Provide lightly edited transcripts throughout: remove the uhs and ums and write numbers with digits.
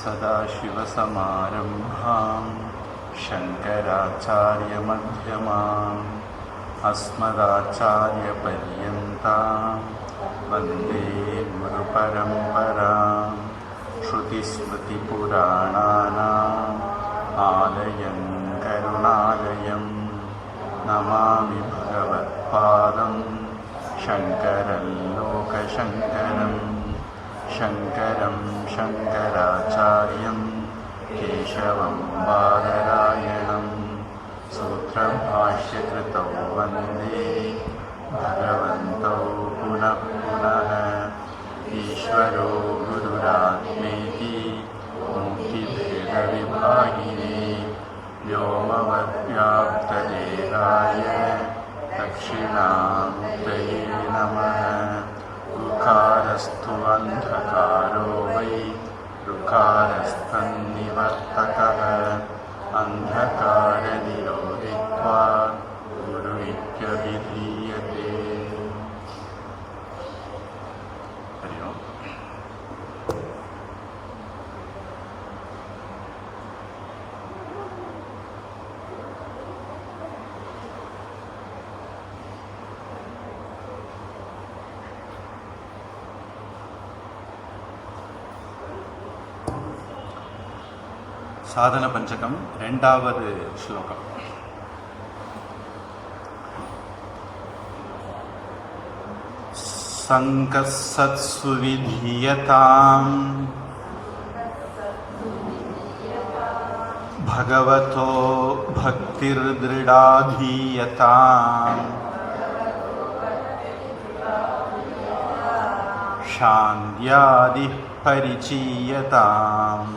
सदाशिवसमारम्भां शङ्कराचार्यमध्यमाम् अस्मदाचार्यपर्यन्तां वन्दे गुरुपरम्परां श्रुतिस्मृतिपुराणानाम् आलयं करुणालयं नमामि भगवत्पादं शङ्करं लोकशङ्करं शङ्करं शङ्कराचार्यं केशवं बादरायणं सूत्रभाष्यकृतौ वन्दे भगवन्तौ पुनः पुनः ईश्वरो गुरुरात्मेति मूर्तिभेदविभागिने व्योमवद्व्याप्तदेहाय दक्षिणामूर्तये नमः। ऋकारस्तु अन्धकारो वै ऋकारस्तन्निवर्तकः अन्धकारनिरोधित्वात् गुरु इत्यभिधीयते। हरि ओम्। சாதன பஞ்சகம் இரண்டாவது ஸ்லோகம். சங்கசத்சு விதீயதாம் பகவதோ பக்திர்திருடாதீயதாம் சாந்த்யாதிः பரிச்சீயதாம்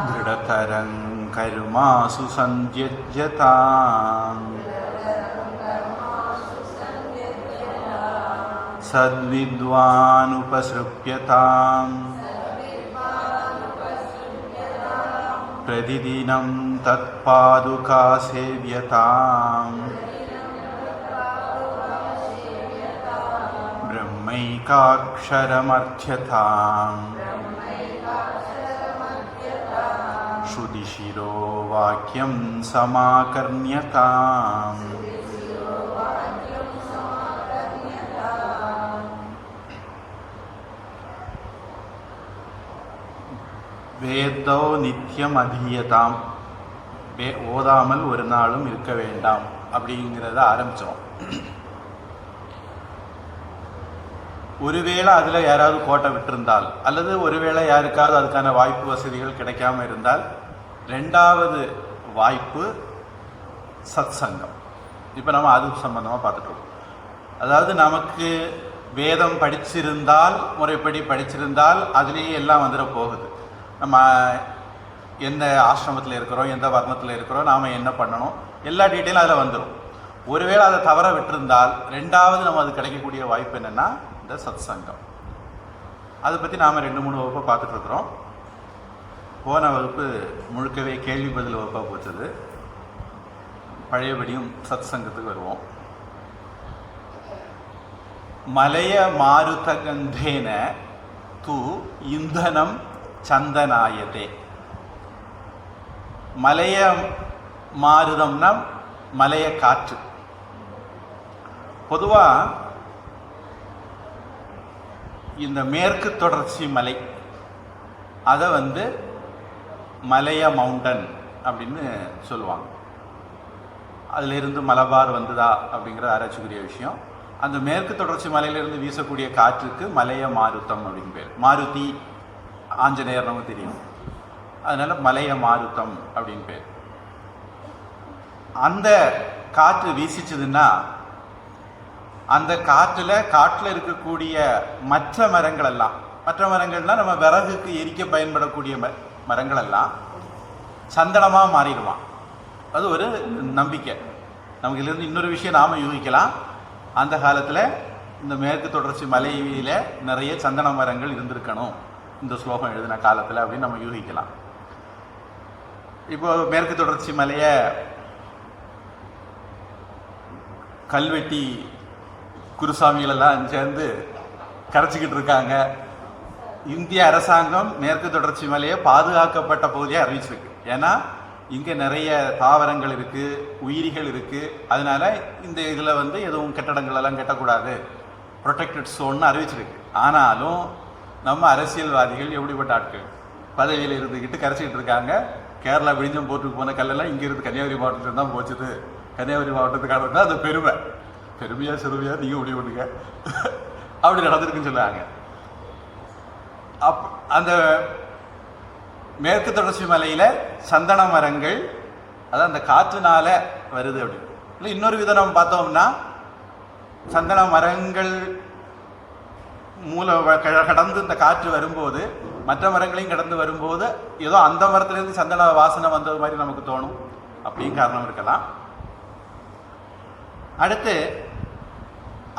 दृढतरं कर्मासु सन्त्यज्यताम् सद्विद्वानुपसृप्यताम् प्रतिदिनं तत्पादुका सेव्यताम् ब्रह्मैकाक्षरमर्थ्यताम् श्रुतिशिरो वाक्यं समाकर्ण्यताम् வேதோ நித்தியம் அதீயதாம். ஓதாமல் ஒரு நாளும் இருக்க வேண்டாம் அப்படிங்கிறத ஆரம்பித்தோம். ஒருவேளை அதில் யாராவது கோட்டை விட்டிருந்தால் அல்லது ஒருவேளை யாருக்காவது அதுக்கான வாய்ப்பு வசதிகள் கிடைக்காம இருந்தால் ரெண்டாவது வாய்ப்பு சத் சங்கம். இப்போ நம்ம அது சம்பந்தமாக பார்த்துட்டோம். அதாவது நமக்கு வேதம் படிச்சிருந்தால், முறைப்படி படிச்சிருந்தால் அதுலேயே எல்லாம் வந்துட போகுது. நம்ம எந்த ஆசிரமத்தில் இருக்கிறோம், எந்த வர்ணத்தில் இருக்கிறோம், நாம் என்ன பண்ணணும், எல்லா டீட்டெயிலும் அதில் வந்துடும். ஒருவேளை அதை தவற விட்டிருந்தால் ரெண்டாவது நம்ம அது கிடைக்கக்கூடிய வாய்ப்பு என்னென்னா இந்த சத் சங்கம். அதை பற்றி நாம் 2-3 வகுப்பை பார்த்துட்ருக்குறோம். போன வகுப்பு முழுக்கவே கேள்வி பதில் வகுப்பாக போச்சது. பழையபடியும் சத் சங்கத்துக்கு வருவோம். மலைய மாருத கந்தேன து இந்தனம் சந்தனாயதே. மலைய மாருதம்னா மலைய காற்று. பொதுவாக இந்த மேற்கு தொடர்ச்சி மலை அதை மலைய மவுண்டன் அப்படின்னு சொல்லுவாங்க. அதிலிருந்து மலபார் வந்ததா அப்படிங்கிற ஆராய்ச்சிக்குரிய விஷயம். அந்த மேற்கு தொடர்ச்சி மலையிலிருந்து வீசக்கூடிய காற்றுக்கு மலைய மாருத்தம் அப்படின்னு பேர். மாருதி ஆஞ்சநேயர் நமக்கு தெரியும், அதனால மலைய மாருத்தம் அப்படின்னு பேர். அந்த காற்று வீசிச்சதுன்னா அந்த காற்றில் இருக்கக்கூடிய மற்ற மரங்கள் எல்லாம், மற்ற மரங்கள்னால் நம்ம விறகுக்கு எரிக்க பயன்படக்கூடிய மரங்கள் எல்லாம் சந்தனமாக மாறிடுவான். அது ஒரு நம்பிக்கை. நமக்கு இதிலிருந்து இன்னொரு விஷயம் நாம் யூகிக்கலாம். அந்த காலத்தில் இந்த மேற்கு தொடர்ச்சி மலையில் நிறைய சந்தன மரங்கள் இருந்திருக்கணும் இந்த ஸ்லோகம் எழுதின காலத்தில் அப்படின்னு நம்ம யூகிக்கலாம். இப்போ மேற்கு தொடர்ச்சி மலையை கல்வெட்டி குருசாமிகளெல்லாம் சேர்ந்து கரைச்சிக்கிட்டு இருக்காங்க இந்திய அரசாங்கம் மேற்கு தொடர்ச்சி மலையை பாதுகாக்கப்பட்ட பகுதியாக அறிவிச்சிருக்கு. ஏன்னா இங்கே நிறைய தாவரங்கள் இருக்குது, உயிரிகள் இருக்குது. அதனால இந்த இதில் வந்து எதுவும் கட்டடங்கள் எல்லாம் கட்டக்கூடாது, ப்ரொடெக்டட் சோன்னு அறிவிச்சிருக்கு. ஆனாலும் நம்ம அரசியல்வாதிகள் எப்படிப்பட்ட ஆட்கள் பதவியில் இருந்துக்கிட்டு கரைச்சிக்கிட்டு இருக்காங்க. கேரளா விழிஞ்சம் போட்டுக்கு போன கல்லெல்லாம் இங்கே இருந்து கன்னியாகுமரி மாவட்டத்தில் தான் போச்சுது. கன்னியாகுமரி மாவட்டத்துக்காக தான் அது பெருமையாக சிறுமையாக நீங்கள் முடிவு பண்ணுங்க அப்படி நடந்திருக்குன்னு சொல்லுவாங்க. அந்த மேற்கு தொடர்ச்சி மலையில் சந்தன மரங்கள் அதான் அந்த காற்றுனால வருது அப்படின்னு. இல்லை இன்னொரு விதம் நம்ம பார்த்தோம்னா சந்தன மரங்கள் கடந்து இந்த காற்று வரும்போது மற்ற மரங்களையும் கடந்து வரும்போது ஏதோ அந்த மரத்துலேருந்து சந்தன வாசனை வந்தது மாதிரி நமக்கு தோணும். அப்படியும் காரணம் இருக்கலாம். அடுத்து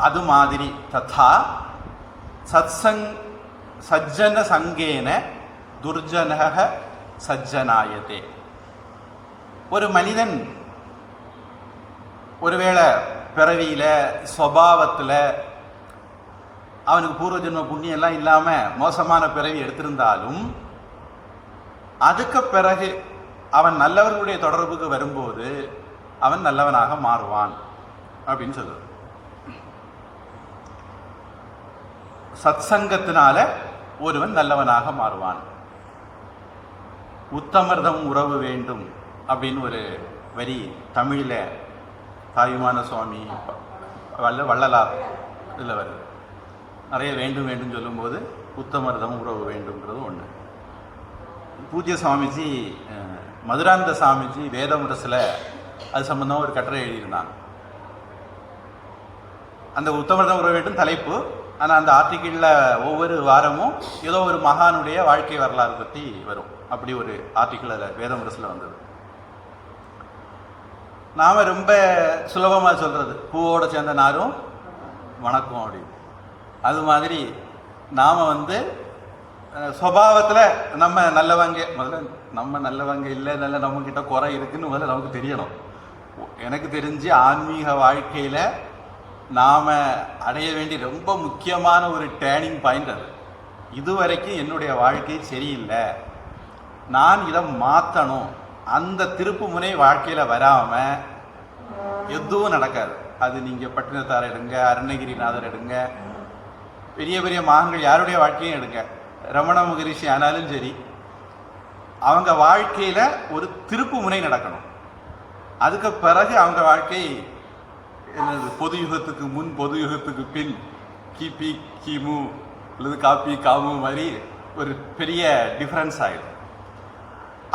அது மாதிரி ததா சஜ்ஜன சங்கேன துர்ஜனக சஜ்ஜனாயதே. ஒரு மனிதன் ஒருவேளை பிறவியில சுபாவத்தில் அவனுக்கு பூர்வ ஜென்ம புண்ணியம் எல்லாம் இல்லாமல் மோசமான பிறவி எடுத்திருந்தாலும் அதுக்கு பிறகு அவன் நல்லவர்களுடைய தொடர்புக்கு வரும்போது அவன் நல்லவனாக மாறுவான் அப்படின்னு சொல்லுது. சத்சங்கத்தினால ஒருவன் நல்லவனாக மாறுவான். உத்தமர்தம் உறவு வேண்டும் அப்படின்னு ஒரு வரி தமிழில் தாயுமான சுவாமி வள்ளலார் இதில் வருது. நிறைய வேண்டும் வேண்டும் சொல்லும்போது உத்தமர்தம் உறவு வேண்டும்ன்றது ஒன்று. பூஜ்ய சுவாமிஜி மதுராந்த சாமிஜி வேதமுரசில் அது சம்பந்தமாக ஒரு கட்டுரை எழுதியிருந்தாங்க. அந்த உத்தமர்தம் உறவு வேண்டும் தலைப்பு. ஆனால் அந்த ஆர்டிக்கிளில் ஒவ்வொரு வாரமும் ஏதோ ஒரு மகானுடைய வாழ்க்கை வரலாறு பற்றி வரும். அப்படி ஒரு ஆர்டிக்கிள் அதில் வேதமுரசில் வந்தது. நாம் ரொம்ப சுலபமாக சொல்கிறது பூவோட சேர்ந்த நாரும் வணக்கம் அப்படின்னு. அது மாதிரி நாம் வந்து சுபாவத்தில் நம்ம நல்லவங்க, முதல்ல நம்ம நல்லவங்க இல்லை, நல்ல நம்மக்கிட்ட குறை இருக்குன்னு முதல்ல நமக்கு தெரியணும். எனக்கு தெரிஞ்சு ஆன்மீக வாழ்க்கையில் நாம் அடைய வேண்டிய ரொம்ப முக்கியமான ஒரு டேர்னிங் பாயிண்ட் அது. இதுவரைக்கும் என்னுடைய வாழ்க்கை சரியில்லை, நான் இதை மாற்றணும், அந்த திருப்பு முனை வாழ்க்கையில் வராமல் எதுவும் நடக்காது. அது நீங்கள் பட்டினத்தார் எடுங்க, அருணகிரிநாதர் எடுங்க, பெரிய பெரிய மகான்கள் யாருடைய வாழ்க்கையும் எடுங்க, ரமண மகரிஷி ஆனாலும் சரி, அவங்க வாழ்க்கையில் ஒரு திருப்பு முனை நடக்கணும். அதுக்கு பிறகு அவங்க வாழ்க்கை என்னது பொது யுகத்துக்கு முன் பொது யுகத்துக்கு பின் கிபி கிமு அல்லது காப்பி காமு மாதிரி ஒரு பெரிய டிஃப்ரென்ஸ் ஆகிடும்.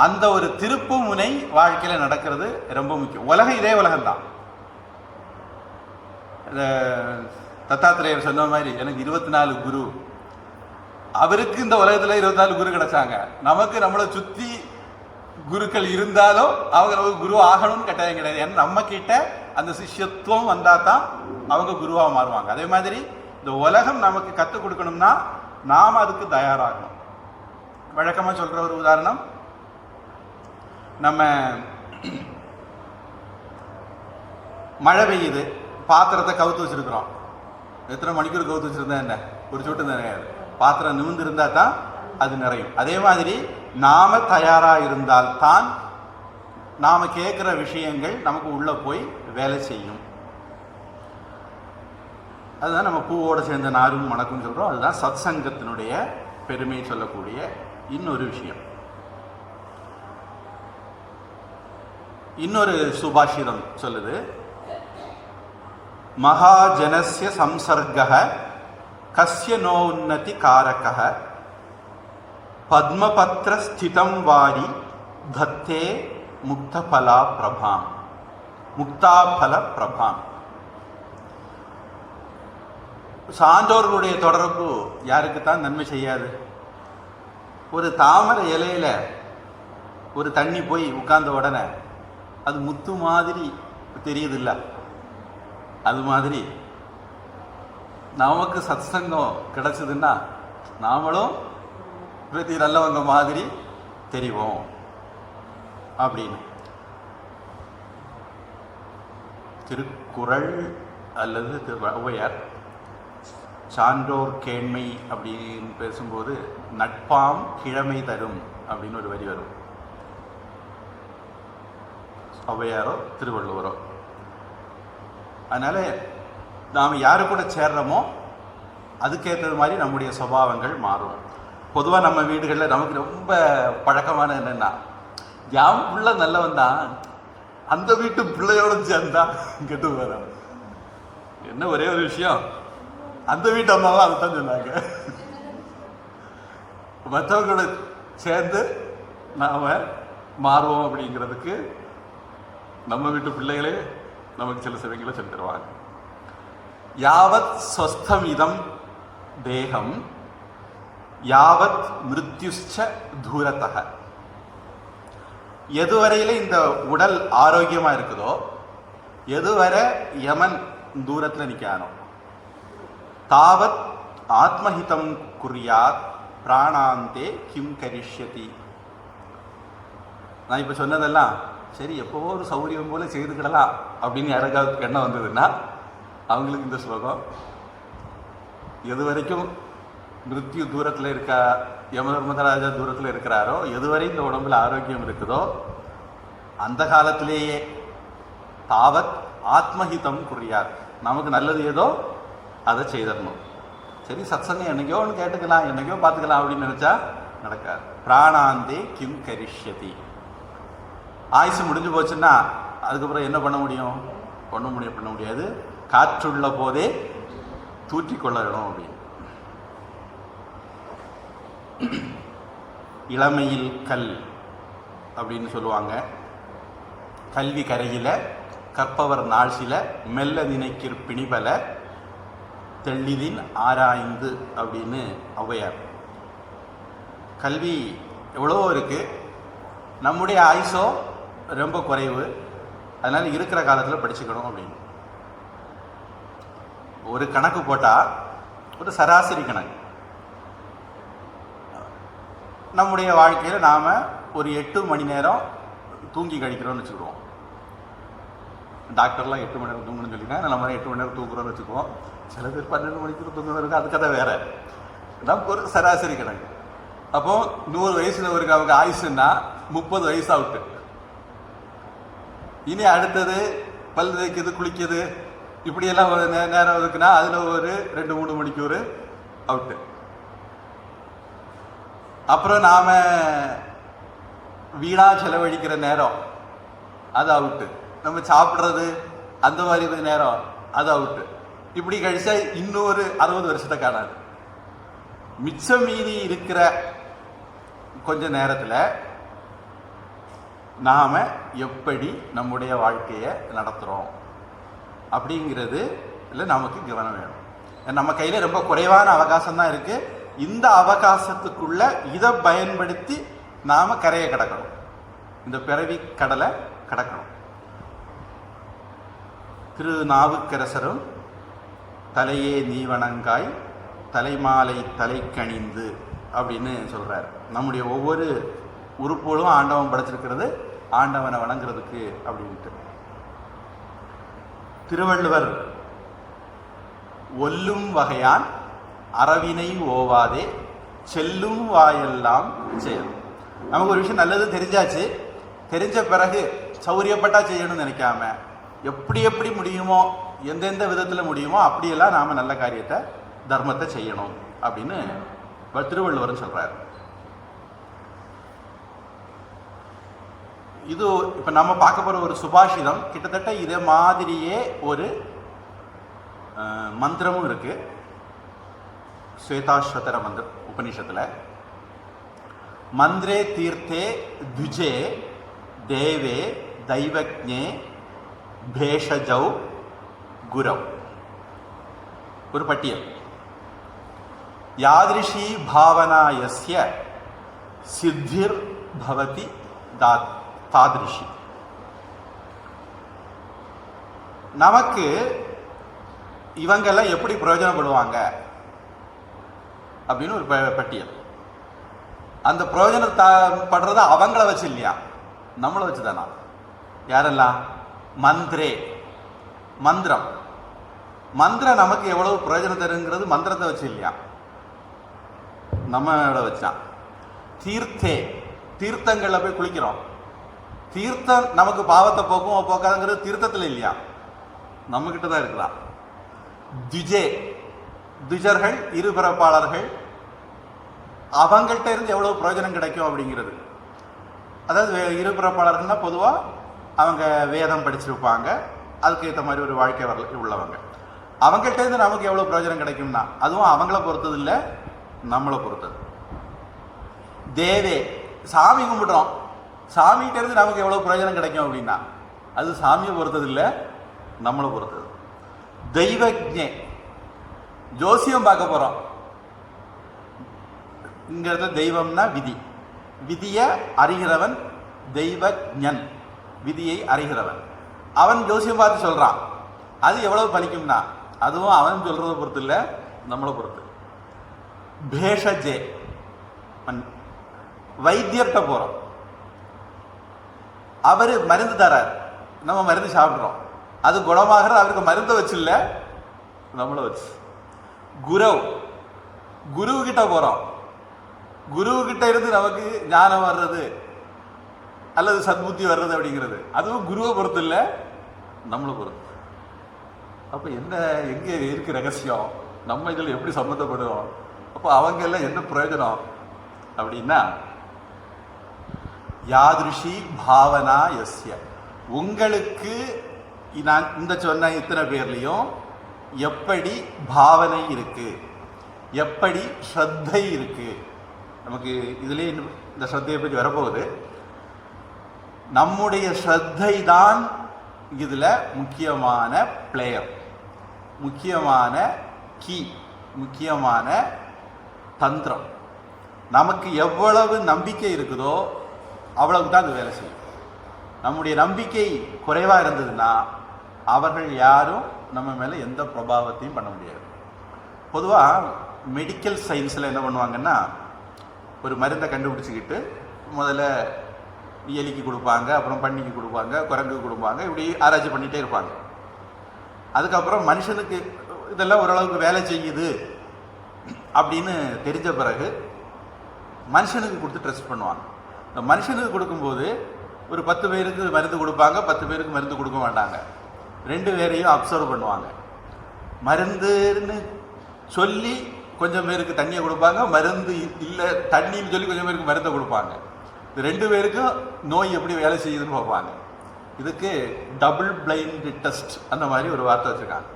அந்த ஒரு திருப்பு முனை வாழ்க்கையில் நடக்கிறது ரொம்ப முக்கியம். உலகம் இதே உலகம்தான். தத்தாத்திரேயர் சொன்ன மாதிரி எனக்கு 24 குரு, அவருக்கு இந்த உலகத்தில் 24 குரு கிடைச்சாங்க. நமக்கு நம்மளை சுற்றி குருக்கள் இருந்தாலும் அவங்க நமக்கு குரு ஆகணும்னு கட்டாயம் கிடையாது. ஏன்னா நம்ம கிட்ட அந்த சிஷ்யத்துவம் வந்தால் தான் அவங்க குருவாக மாறுவாங்க. அதே மாதிரி இந்த உலகம் நமக்கு கற்றுக் கொடுக்கணும்னா நாம் அதுக்கு தயாராகணும். வழக்கமாக சொல்கிற ஒரு உதாரணம், நம்ம மழை பெய்யுது, பாத்திரத்தை கவுத்து வச்சிருக்கிறோம். எத்தனை மணிக்கூர் கவுத்து வச்சிருந்தா என்ன, ஒரு சொட்டு நிறையாது. பாத்திரம் நிமிர்ந்து இருந்தால் தான் அது நிறையும். அதே மாதிரி நாம தயாராக இருந்தால்தான் நாம் கேட்குற விஷயங்கள் நமக்கு உள்ளே போய் வேலை செய்யும். அதுதான் நம்ம பூவோடு சேர்ந்த நாரும் மணக்கும்னு சொல்கிறோம். அதுதான் சத் சங்கத்தினுடைய பெருமை சொல்லக்கூடிய இன்னொரு விஷயம். இன்னொரு சுபாஷிதம் சொல்லுது, மகாஜனஸ்ய சம்சர்கः கஸ்ய நோன்னதி காரகः பத்மபத்ர ஸ்திதம் வாரி தத்தே முக்தபலா பிரபாம் முக்தாபல பிரபாம். சான்றோர்களுடைய தொடர்பு யாருக்குத்தான் நன்மை செய்யாது? ஒரு தாமரை இலையில ஒரு தண்ணி போய் உட்கார்ந்த உடனே அது முத்து மாதிரி தெரியுதில்ல, அது மாதிரி நமக்கு சத்சங்கம் கிடைச்சதுன்னா நாமளும் பிரதி நல்லவங்க மாதிரி தெரிவோம் அப்படின்னு. திருக்குறள் அல்லது ஔவையார் சான்றோர் கேண்மை அப்படின்னு பேசும்போது நட்பாம் கிழமை தரும் அப்படின்னு ஒரு வரி வரும். ஔவையாரோ திருவள்ளுவரோ. அதனால நாம் யாரு கூட சேர்றோமோ அதுக்கேற்றது மாதிரி நம்முடைய சுபாவங்கள் மாறும். பொதுவாக நம்ம வீடுகளில் நமக்கு ரொம்ப பழக்கமான என்னென்னா, யாம் பிள்ளை நல்லவன் தான், அந்த வீட்டு பிள்ளையோட சேர்ந்தா கெட்டு போகிற. என்ன ஒரே ஒரு விஷயம், அந்த வீட்டு அம்மாவும் அதைத்தான் சொன்னாங்க. மற்றவங்களோட சேர்ந்து நாம் மாறுவோம் அப்படிங்கிறதுக்கு நம்ம வீட்டு பிள்ளைகளே நமக்கு சில சமயங்களை சொல்லி தருவாங்க. யாவத் ஸ்வஸ்தமிதம் தேகம் யாவத் மிருத்யுஷ்ச தூரத்தக. எதுவரையில இந்த உடல் ஆரோக்கியமா இருக்குதோ, எதுவரை யமன் தூரத்தில் நிற்கானோ, தாவத் ஆத்மஹிதம் குறியாத் பிராணாந்தே கிம் கரிஷ்யதி. நான் இப்போ சொன்னதெல்லாம் சரி எப்போவோ ஒரு சௌரியம் போல செய்துக்கிடலாம் அப்படின்னு யாருக்காவது எண்ணம் வந்ததுன்னா அவங்களுக்கு இந்த ஸ்லோகம். எது வரைக்கும் மிருத்யு தூரத்தில் இருக்கா, யமதர்மதராஜா தூரத்தில் இருக்கிறாரோ, எதுவரை இந்த உடம்புல ஆரோக்கியம் இருக்குதோ அந்த காலத்திலேயே தாவத் ஆத்மஹிதம் குறியார், நமக்கு நல்லது ஏதோ அதை செய்திடணும். சரி சத்சங்கம் என்னைக்கோ ஒன்று கேட்டுக்கலாம், என்னைக்கோ பார்த்துக்கலாம் அப்படின்னு நினச்சா நடக்காது. பிராணாந்தே கிம் கரிஷ்யதி. ஆயுசு முடிஞ்சு போச்சுன்னா அதுக்கப்புறம் என்ன பண்ண முடியும்? பண்ண முடியாது. காற்றுள்ள போதே தூற்றிக்கொள்ளணும் அப்படின்னு. இளமையில் கல் அப்படின்னு சொல்லுவாங்க. கல்வி கரையில கற்பவர் நாள் சில மெல்ல நினைக்கிற பிணிபல தெள்ளிதின் ஆராய்ந்து அப்படின்னு ஔவையார். கல்வி எவ்வளவோ இருக்கு, நம்முடைய ஆயுசோ ரொம்ப குறைவு. அதனால இருக்கிற காலத்தில் படிச்சுக்கணும் அப்படின்னு ஒரு கணக்கு போட்டால், ஒரு சராசரி கணக்கு, நம்முடைய வாழ்க்கையில் நாம் ஒரு 8 மணி நேரம் தூங்கி கழிக்கிறோம்னு வச்சுக்கிடுவோம். டாக்டர்லாம் 8 மணி நேரம் தூங்கணும்னு சொல்லியிருக்காங்க, நம்ம 8 மணி நேரம் தூங்குறோம்னு வச்சுக்குவோம். சில பேர் 12 மணிக்கு தூங்குறது இருக்குது, அது கதை வேற. நமக்கு ஒரு சராசரி கணக்கு. அப்போ 100 வயசுல ஒரு அவங்க ஆயுசுன்னா 30 வயசு அவுட்டு. இனி அடுத்தது பல் தேய்க்கிறது, குளிக்கிறது, இப்படியெல்லாம் ஒரு நேரம் இருக்குன்னா அதில் ஒரு 2-3 மணிக்கு ஒரு அவுட்டு. அப்புறம் நாம் வீணாக செலவழிக்கிற நேரம் அது அவுட்டு. நம்ம சாப்பிட்றது அந்த மாதிரி நேரம் அது அவுட்டு. இப்படி கழிச்சா இன்னொரு 60 வருஷத்தை காணாது. மிச்சம் மீதி இருக்கிற கொஞ்ச நேரத்தில் நாம் எப்படி நம்முடைய வாழ்க்கையை நடத்துகிறோம் அப்படிங்கிறது இல்லை நமக்கு கவனம் வேணும். நம்ம கையில் ரொம்ப குறைவான அவகாசம் தான் இருக்குது. இந்த அவகாசத்துக்குள்ள இதை பயன்படுத்தி நாம் கரையை கடக்கணும், இந்த பிறவி கடலை கடக்கணும். திருநாவுக்கரசரும் தலையே நீவணங்காய் தலைமாலை தலைக்கணிந்து அப்படின்னு சொல்கிறார். நம்முடைய ஒவ்வொரு உறுப்புகளும் ஆண்டவன் படைச்சிருக்கிறது ஆண்டவனை வணங்குறதுக்கு அப்படின்ட்டு. திருவள்ளுவர் ஒல்லும் வகையான் அறவினை ஓவாதே செல்லும் வாயெல்லாம் செயல். நமக்கு ஒரு விஷயம் நல்லது தெரிஞ்சாச்சு, தெரிஞ்ச பிறகு சௌரியப்பட்டா செய்யணும்னு நினைக்காம எப்படி எப்படி முடியுமோ, எந்தெந்த விதத்தில் முடியுமோ அப்படியெல்லாம் நாம் நல்ல காரியத்தை தர்மத்தை செய்யணும் அப்படின்னு திருவள்ளுவர் சொல்றாரு. இது இப்போ நம்ம பார்க்க போகிற ஒரு சுபாஷிதம். கிட்டத்தட்ட இதே மாதிரியே ஒரு மந்திரமும் இருக்கு ஸ்வேதாஸ்வதர மந்திர உபநிஷத்துல. மந்திரே தீர்த்தே துஜே தேவே தைவக்ஞே பேஷஜௌ குரவ். ஒரு பட்டியல். யாதிருஷி பாவனா யஸ்ய சித்திர் பவதி தாதிருஷி. நமக்கு இவங்கெல்லாம் எப்படி பிரயோஜனப்படுவாங்க அப்படின்னு ஒரு பட்டியல். அந்த பிரயோஜனப்படுறத அவங்கள வச்சு இல்லையா, நம்மளை வச்சு தானா. யாரெல்லாம்? மந்திரே மந்திரம். மந்திரம் நமக்கு எவ்வளவு பிரயோஜனம் தருங்கிறது மந்திரத்தை வச்சு இல்லையா, நம்மளோட வச்சான். தீர்த்தே, தீர்த்தங்கள்ல போய் குளிக்கிறோம். தீர்த்தம் நமக்கு பாவத்தை போக்கும் போக்காதுங்கிறது தீர்த்தத்தில் இல்லையா, நம்ம கிட்ட தான் இருக்கலாம். துஜே, துஜர்கள் இருபிறப்பாளர்கள், அவங்கள்ட்ட இருந்து எவ்வளவு பிரயோஜனம் கிடைக்கும் அப்படிங்கிறது. அதாவது இருபிறப்பாளர்கள்னா பொதுவாக அவங்க வேதம் படிச்சிருப்பாங்க, அதுக்கு ஏற்ற மாதிரி ஒரு வாழ்க்கை உள்ளவங்க. அவங்கள்ட்ட இருந்து நமக்கு எவ்வளவு பிரயோஜனம் கிடைக்கும்னா அதுவும் அவங்கள பொறுத்தது இல்லை, நம்மளை பொறுத்தது. தேவே, சாமி கும்பிடுறோம், சாமிகிட்ட இருந்து நமக்கு எவ்வளவு பிரயோஜனம் கிடைக்கும் அப்படின்னா அது சாமியை பொறுத்தது இல்லை, நம்மளை பொறுத்தது. தெய்வஜ்ஞே, ஜோசியம் பார்க்க போறோம். இங்க தெய்வம்னா விதி, விதியை அறிகிறவன் தெய்வஜ்ஞன், விதியை அறிகிறவன். அவன் ஜோசியம் பார்த்து சொல்றான், அது எவ்வளவு பலிக்கும்னா அதுவும் அவன் சொல்றதை பொறுத்து இல்லை, நம்மளை பொறுத்து. பேஷஜே, வைத்தியர்கிட்ட போறோம், அவரு மருந்து தரார், நம்ம மருந்து சாப்பிட்றோம், அது குணமாகிற அவருக்கு மருந்தை வச்சு இல்லை, நம்மளை வச்சு. குருவ், குருவு கிட்ட போறோம், குருவு கிட்ட இருந்து நமக்கு ஞானம் வர்றது அல்லது சத்புத்தி வர்றது அப்படிங்கிறது அதுவும் குருவை பொறுத்து இல்லை, நம்மளை பொறுத்து. அப்ப என்ன, எங்க இருக்கு ரகசியம், நம்ம இதில் எப்படி சம்மந்தப்படுவோம், அப்போ அவங்க எல்லாம் என்ன பிரயோஜனம் அப்படின்னா யாதிருஷி பாவனா யஸ்ய, உங்களுக்கு நான் இந்த சொன்ன இத்தனை பேர்லையும் எப்படி பாவனை இருக்கு, எப்படி ஸ்ரத்தை இருக்கு. நமக்கு இதுலேயே இந்த ஸ்ரத்தையை பற்றி வரப்போகுது. நம்முடைய ஸ்ரத்தை தான் இதுல முக்கியமான பிளேயர், முக்கியமான கீ, முக்கியமான தந்திரம். நமக்கு எவ்வளவு நம்பிக்கை இருக்குதோ அவ்வளவு தான் அது வேலை செய்யும். நம்முடைய நம்பிக்கை குறைவா இருந்ததுன்னா அவர்கள் யாரும் நம்ம மேல எந்த பிரபாவத்தையும் பண்ண முடியாது. பொதுவா மெடிக்கல் சயின்ஸ்ல என்ன பண்ணுவாங்கன்னா, ஒரு மருந்தை கண்டுபிடிச்சிக்கிட்டு முதல்ல எலிக்கு கொடுப்பாங்க, அப்புறம் பன்னிக்கு கொடுப்பாங்க, குரங்குக்கு கொடுப்பாங்க, இப்படி ஆராய்ச்சி பண்ணிட்டே இருப்பாங்க. அதுக்கப்புறம் மனுஷனுக்கு இதெல்லாம் ஓரளவுக்கு வேலை செய்யுது அப்படின்னு தெரிஞ்ச பிறகு மனுஷனுக்கு கொடுத்து டெஸ்ட் பண்ணுவாங்க. இந்த மனுஷனுக்கு கொடுக்கும்போது ஒரு 10 பேருக்கு மருந்து கொடுப்பாங்க, 10 பேருக்கு மருந்து கொடுக்க மாட்டாங்க. 2 பேரையும் அப்சர்வ் பண்ணுவாங்க. மருந்துன்னு சொல்லி கொஞ்சம் பேருக்கு தண்ணியை கொடுப்பாங்க, மருந்து இல்லை தண்ணின்னு சொல்லி கொஞ்சம் பேருக்கு மருந்தை கொடுப்பாங்க. இந்த 2 பேருக்கும் நோய் எப்படி வேலை செய்யுதுன்னு பார்ப்பாங்க. இதுக்கு டபுள் பிளைண்ட் டெஸ்ட் அந்த மாதிரி ஒரு வார்த்தை வச்சுருக்காங்க.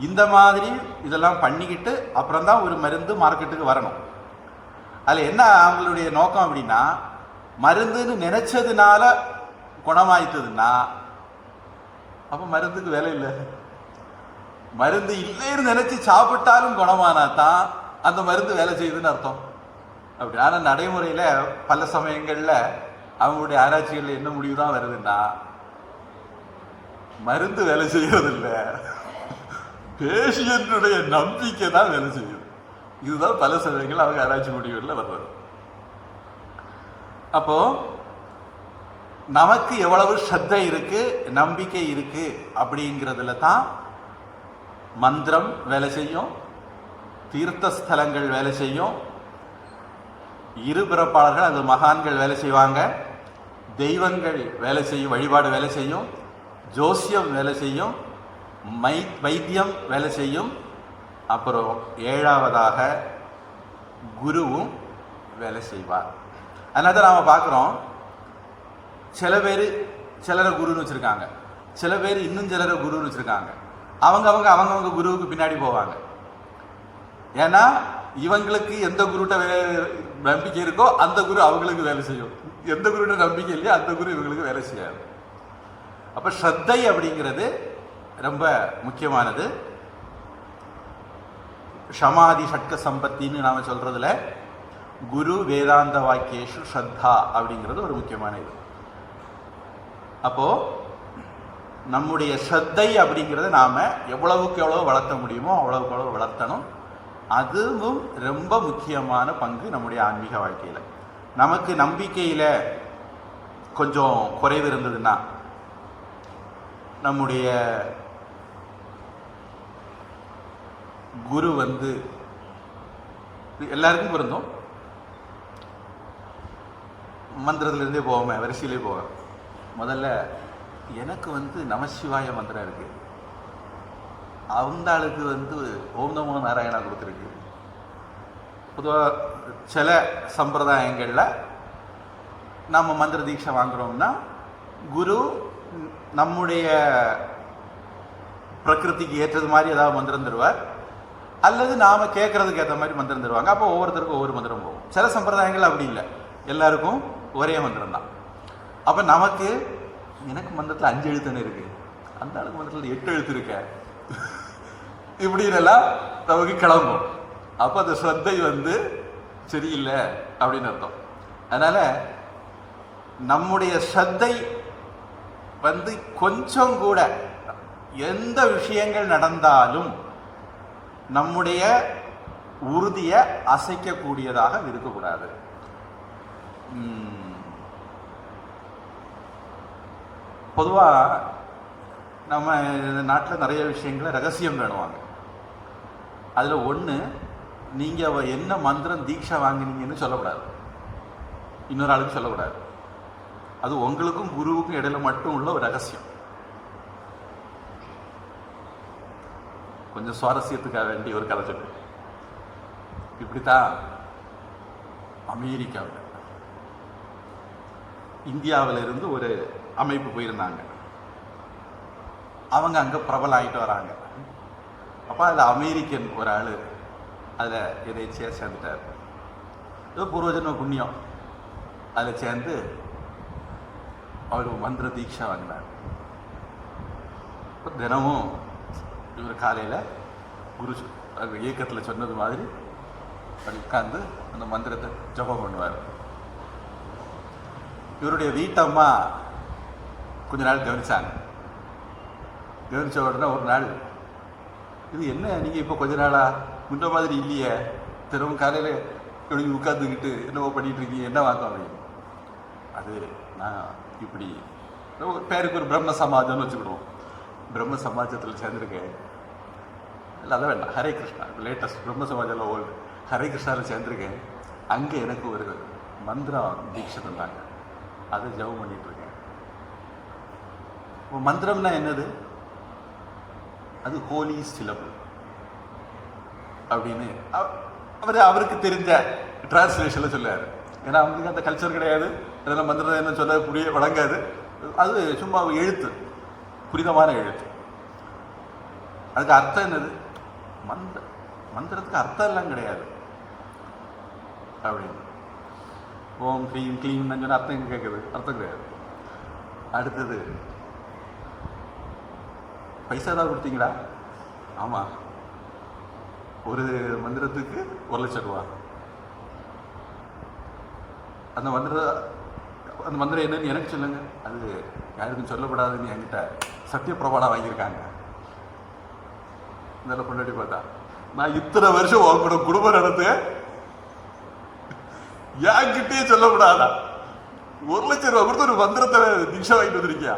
இந்த மாதிரி இதெல்லாம் பண்ணிக்கிட்டு அப்புறம் தான் ஒரு மருந்து மார்க்கெட்டுக்கு வரணும். அதில் என்ன அவங்களுடைய நோக்கம் அப்படின்னா, மருந்துன்னு நினைச்சதுனால குணமாயிட்டதுன்னா அப்போ மருந்துக்கு வேலை இல்லை. மருந்து இல்லைன்னு நினைச்சு சாப்பிட்டாலும் குணமானா தான் அந்த மருந்து வேலை செய்யுதுன்னு அர்த்தம். அப்படி. ஆனால் நடைமுறையில் பல சமயங்களில் அவங்களுடைய ஆராய்ச்சிகளில் என்ன முடிவு தான் வருதுன்னா, மருந்து வேலை செய்யறதில்லை, பேஷியன்டுடைய நம்பிக்கை தான் வேலை செய்யுது. இதுதான் பல சமயங்கள் அவங்க ஆராய்ச்சி முடிவுகளில் வருவது. அப்போ நமக்கு எவ்வளவு ஸ்ரத்தை இருக்கு, நம்பிக்கை இருக்கு அப்படிங்கிறதுல தான் மந்திரம் வேலை செய்யும், தீர்த்த ஸ்தலங்கள் வேலை செய்யும், இருபிறப்பாளர்கள் அது மகான்கள் வேலை செய்வாங்க, தெய்வங்கள் வேலை செய்யும், வழிபாடு வேலை செய்யும், ஜோசியம் வேலை செய்யும், வைத்தியம் வேலை செய்யும், அப்புறம் 7வதாக குருவும் வேலை செய்வார். அதனால தான் நாம் பார்க்குறோம், சில பேர் சிலரை குருன்னு வச்சுருக்காங்க, சில பேர் இன்னும் சிலரை குருன்னு வச்சுருக்காங்க. அவங்கவுங்க குருவுக்கு பின்னாடி போவாங்க. ஏன்னா இவங்களுக்கு எந்த குருட்ட நம்பிக்கை இருக்கோ அந்த குரு அவங்களுக்கு வேலை செய்யும், எந்த குருட்ட நம்பிக்கை இல்லையோ அந்த குரு இவங்களுக்கு வேலை செய்யாது. அப்போ ஸ்ரத்தை அப்படிங்கிறது ரொம்ப முக்கியமானது. ஷமாதி ஷட்க சம்பத்தின்னு நாம் சொல்றதுல குரு வேதாந்த வாக்கியேஷு ஸ்ரத்தா அப்படிங்கிறது ஒரு முக்கியமான இது. அப்போ நம்முடைய ஸ்ரத்தை அப்படிங்கிறத நாம எவ்வளவுக்கு எவ்வளவு வளர்த்த முடியுமோ அவ்வளவுக்கு எவ்வளவு வளர்த்தணும். அதுவும் ரொம்ப முக்கியமான பங்கு நம்முடைய ஆன்மீக வாழ்க்கையில். நமக்கு நம்பிக்கையில் கொஞ்சம் குறைவு இருந்ததுன்னா, நம்முடைய குரு எல்லாருக்கும் பொருந்தும். மந்திரத்திலிருந்தே போவோமே, வரிசையிலே போவேன். முதல்ல எனக்கு நமசிவாய மந்திரம் இருக்கு, அந்த ஆளுக்கு ஓம் நமோ நாராயணா கொடுத்துருக்கு. பொதுவாக சில சம்பிரதாயங்களில் நம்ம மந்திர தீட்சை வாங்குறோம்னா குரு நம்முடைய பிரகிருதிக்கு ஏற்றது மாதிரி ஏதாவது மந்திரம் தருவார், அல்லது நாம் கேட்கறதுக்கு ஏற்ற மாதிரி மந்திரம் தருவாங்க. அப்போ ஒவ்வொருத்தருக்கும் ஒவ்வொரு மந்திரம் போகும். சில சம்பிரதாயங்கள் அப்படி இல்லை, எல்லாருக்கும் ஒரே மந்திரம் தான். அப்போ எனக்கு மந்திரத்தில் 5 எழுத்துன்னு இருக்கு, அந்த ஆளுக்கு மந்திரத்தில் 8 எழுத்து இருக்க, இப்படின்னெல்லாம் நமக்கு கிளம்பும். அப்போ அந்த ஸ்ரத்தை சரியில்லை அப்படின்னு அர்த்தம். அதனால நம்முடைய ஸ்ரத்தை கொஞ்சம் கூட எந்த விஷயங்கள் நடந்தாலும் நம்முடைய உறுதியை அசைக்கக்கூடியதாக இருக்கக்கூடாது. பொதுவாக நம்ம நாட்டில் நிறைய விஷயங்களை ரகசியம் வேணுவாங்க. அதில் ஒன்று, நீங்கள் என்ன மந்திரம் தீட்சை வாங்கினீங்கன்னு சொல்லக்கூடாது, இன்னொரு ஆளுக்கு சொல்லக்கூடாது. அது உங்களுக்கும் குருவுக்கும் இடையில மட்டும் உள்ள ஒரு ரகசியம். கொஞ்சம் சுவாரஸ்யத்துக்காக வேண்டிய ஒரு கதை சொல்லு. இப்படித்தான் அமெரிக்காவில் இந்தியாவில் இருந்து ஒரு அமைப்பு போயிருந்தாங்க. அவங்க அங்கே பிரபலம் ஆகிட்டு வராங்க. அப்போ அதில் அமெரிக்கன் ஒரு ஆள் அதில் எதேச்சியாக சேர்ந்துட்டார். ஏதோ பூர்வஜன்ம புண்ணியம் அதில் சேர்ந்து அவர் மந்திர தீட்சை வாங்கினார். இப்போ தினமும் இவர் காலையில் குரு இயக்கத்தில் சொன்னது மாதிரி அவர் உட்கார்ந்து அந்த மந்திரத்தை ஜபம் பண்ணுவார். இவருடைய வீட்டம்மா கொஞ்ச நாள் கவனிச்சாங்க. கவனித்த உடனே ஒரு நாள், இது என்ன நீங்கள் இப்போ கொஞ்ச நாளா முன்ன மாதிரி இல்லையே, தினமும் காலையில் இப்படி உட்காந்துக்கிட்டு என்னவோ பண்ணிட்டு இருக்கீங்க, என்ன வாங்க அப்படின்னு. அது நான் இப்படி பேருக்கு ஒரு பிரம்ம சமாஜம்னு வச்சுக்கிடுவோம், பிரம்ம சமாஜத்தில் சேர்ந்துருக்கேன். இல்லை அதை வேண்டாம், ஹரே கிருஷ்ணா லேட்டஸ்ட் பிரம்ம சமாஜில் ஓல்டு ஹரே கிருஷ்ணாவில் சேர்ந்துருக்கேன். அங்கே எனக்கு ஒரு மந்திரம் தீட்சை தந்தாங்க, அதை ஜபம் பண்ணிட்டு இருக்கேன். மந்திரம்னா என்னது? அது ஹோலி சிலபிள் அப்படின்னு அவருக்கு தெரிஞ்ச டிரான்ஸ்லேஷன்ல சொல்லாரு. ஏன்னா அவங்களுக்கு அந்த கல்ச்சர் கிடையாது, அதெல்லாம் மந்திரம் என்ன சொல்ல புரிய வழங்காது. அது சும்மா எழுத்து, புரிதமான எழுத்து. அதுக்கு அர்த்தம் என்னது? மந்திரத்துக்கு அர்த்தம் எல்லாம் கிடையாது அப்படின்னு. ஓம் க்ளீம் க்ளீம் சொன்ன அர்த்தம் எங்க கேட்குது? அர்த்தம் கிடையாது. அடுத்தது, பைசா தான் கொடுத்தீங்களா? ஆமாம், ஒரு மந்திரத்துக்கு 1 லட்சம் ரூபா. அந்த மந்திரம் என்னன்னு எனக்கு சொல்லுங்க. அது யாருக்கும் சொல்லப்படாதுன்னு என்கிட்ட சத்திய பிரமாணம் வாங்கியிருக்காங்க. இதெல்லாம் கொண்டாடி பார்த்தா, நான் இத்தனை வருஷம் உங்களோட குடும்பம் நடத்து என்கிட்டயே சொல்லப்படாதா? 1 லட்சம் ரூபா கொடுத்து ஒரு மந்திரத்தை தீட்சை வாங்கிட்டு வந்திருக்கியா?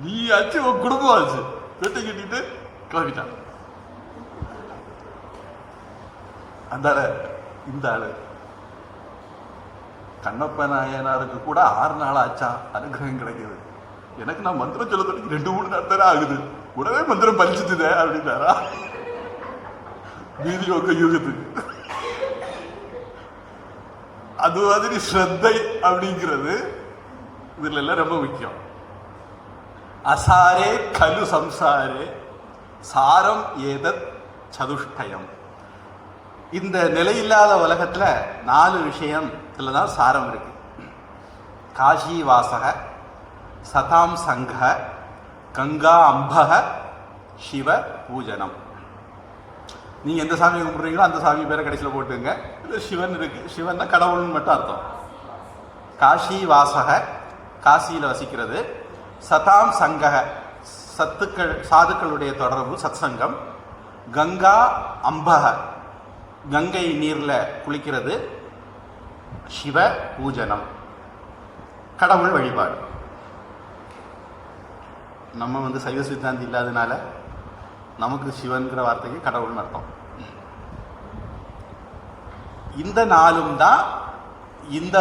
நீ ஆச்சு, உன் குடும்பம் ஆச்சு. பெட்டை கட்டிட்டு கிளம்பிட்டான். அந்த இந்த ஆளு கண்ணப்ப நாயனாருக்கு கூட 6 நாள் ஆச்சா அனுகிரகம் கிடைக்குது. எனக்கு நான் மந்திரம் சொல்ல தொடங்கி 2-3 நாள் தானே ஆகுது, உடனே மந்திரம் பலிச்சுட்டுதே அப்படின்னாரா? மீதி உங்க யூகத்துக்கு அது மாதிரி ஸ்ரத்தை அப்படிங்கிறது இதுல எல்லாம் ரொம்ப முக்கியம். அசாரே கலு சம்சாரே சாரம் ஏதத் சதுஷ்டயம். இந்த நிலையில்லாத உலகத்துல 4 விஷயத்துல தான் சாரம் இருக்கு. காஷி வாசக, சதாம் சங்க, கங்கா அம்பக, சிவ பூஜனம். நீங்க எந்த சாமி கும்பிடுறீங்களோ அந்த சாமி பேரை கடைசியில் போட்டுங்க. இது சிவன் இருக்கு, சிவன் கடவுள்னு மட்டும் அர்த்தம். காஷி வாசக, காசியில் வசிக்கிறது. சதாம் சங்கக, சாதுக்களுடைய தொடர்பு, சத் சங்கம். கங்கா அம்பக, கங்கை நீர்ல குளிக்கிறது. சிவ பூஜனம், கடவுள் வழிபாடு. நம்ம சைவ சித்தாந்தி இல்லாதனால நமக்கு சிவன்கிற வார்த்தைக்கு கடவுள்னு அர்த்தம். இந்த நாளும் தான் இந்த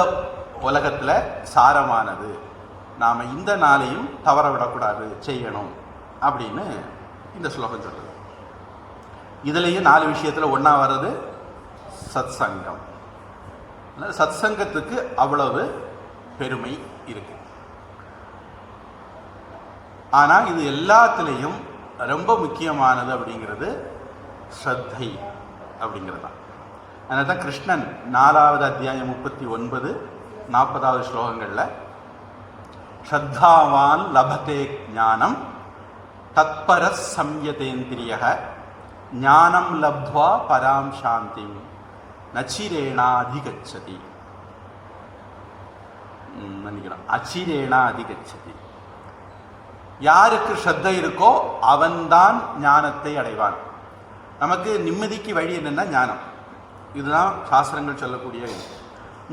உலகத்தில் சாரமானது, நாம் இந்த நாளையும் தவற விடக்கூடாது, செய்யணும் அப்படின்னு இந்த ஸ்லோகம் சொல்லுது. இதுலேயும் 4 விஷயத்தில் ஒன்றா வர்றது சத் சங்கம். சத் சங்கத்துக்கு அவ்வளவு பெருமை இருக்கு. ஆனால் இது எல்லாத்துலேயும் ரொம்ப முக்கியமானது அப்படிங்கிறது ஸ்ரத்தை அப்படிங்கிறது தான். அதனால தான் கிருஷ்ணன் 4வது அத்தியாயம் 39, 40வது ஸ்லோகங்களில் ஸ்ரத்தாவான் லபதே ஞானம் தத்பர சம்யதேந்திரிய ஞானம் லப்த்வா பராம் சாந்தி நச்சிரேணாதிகச்சதி, நினைக்கிறோம் அச்சிரேணாதிகச்சதி. யாருக்கு ஸ்ரத்தை இருக்கோ அவன்தான் ஞானத்தை அடைவான். நமக்கு நிம்மதிக்கு வழி என்னன்னா ஞானம். இதுதான் சாஸ்திரங்கள் சொல்லக்கூடிய இது.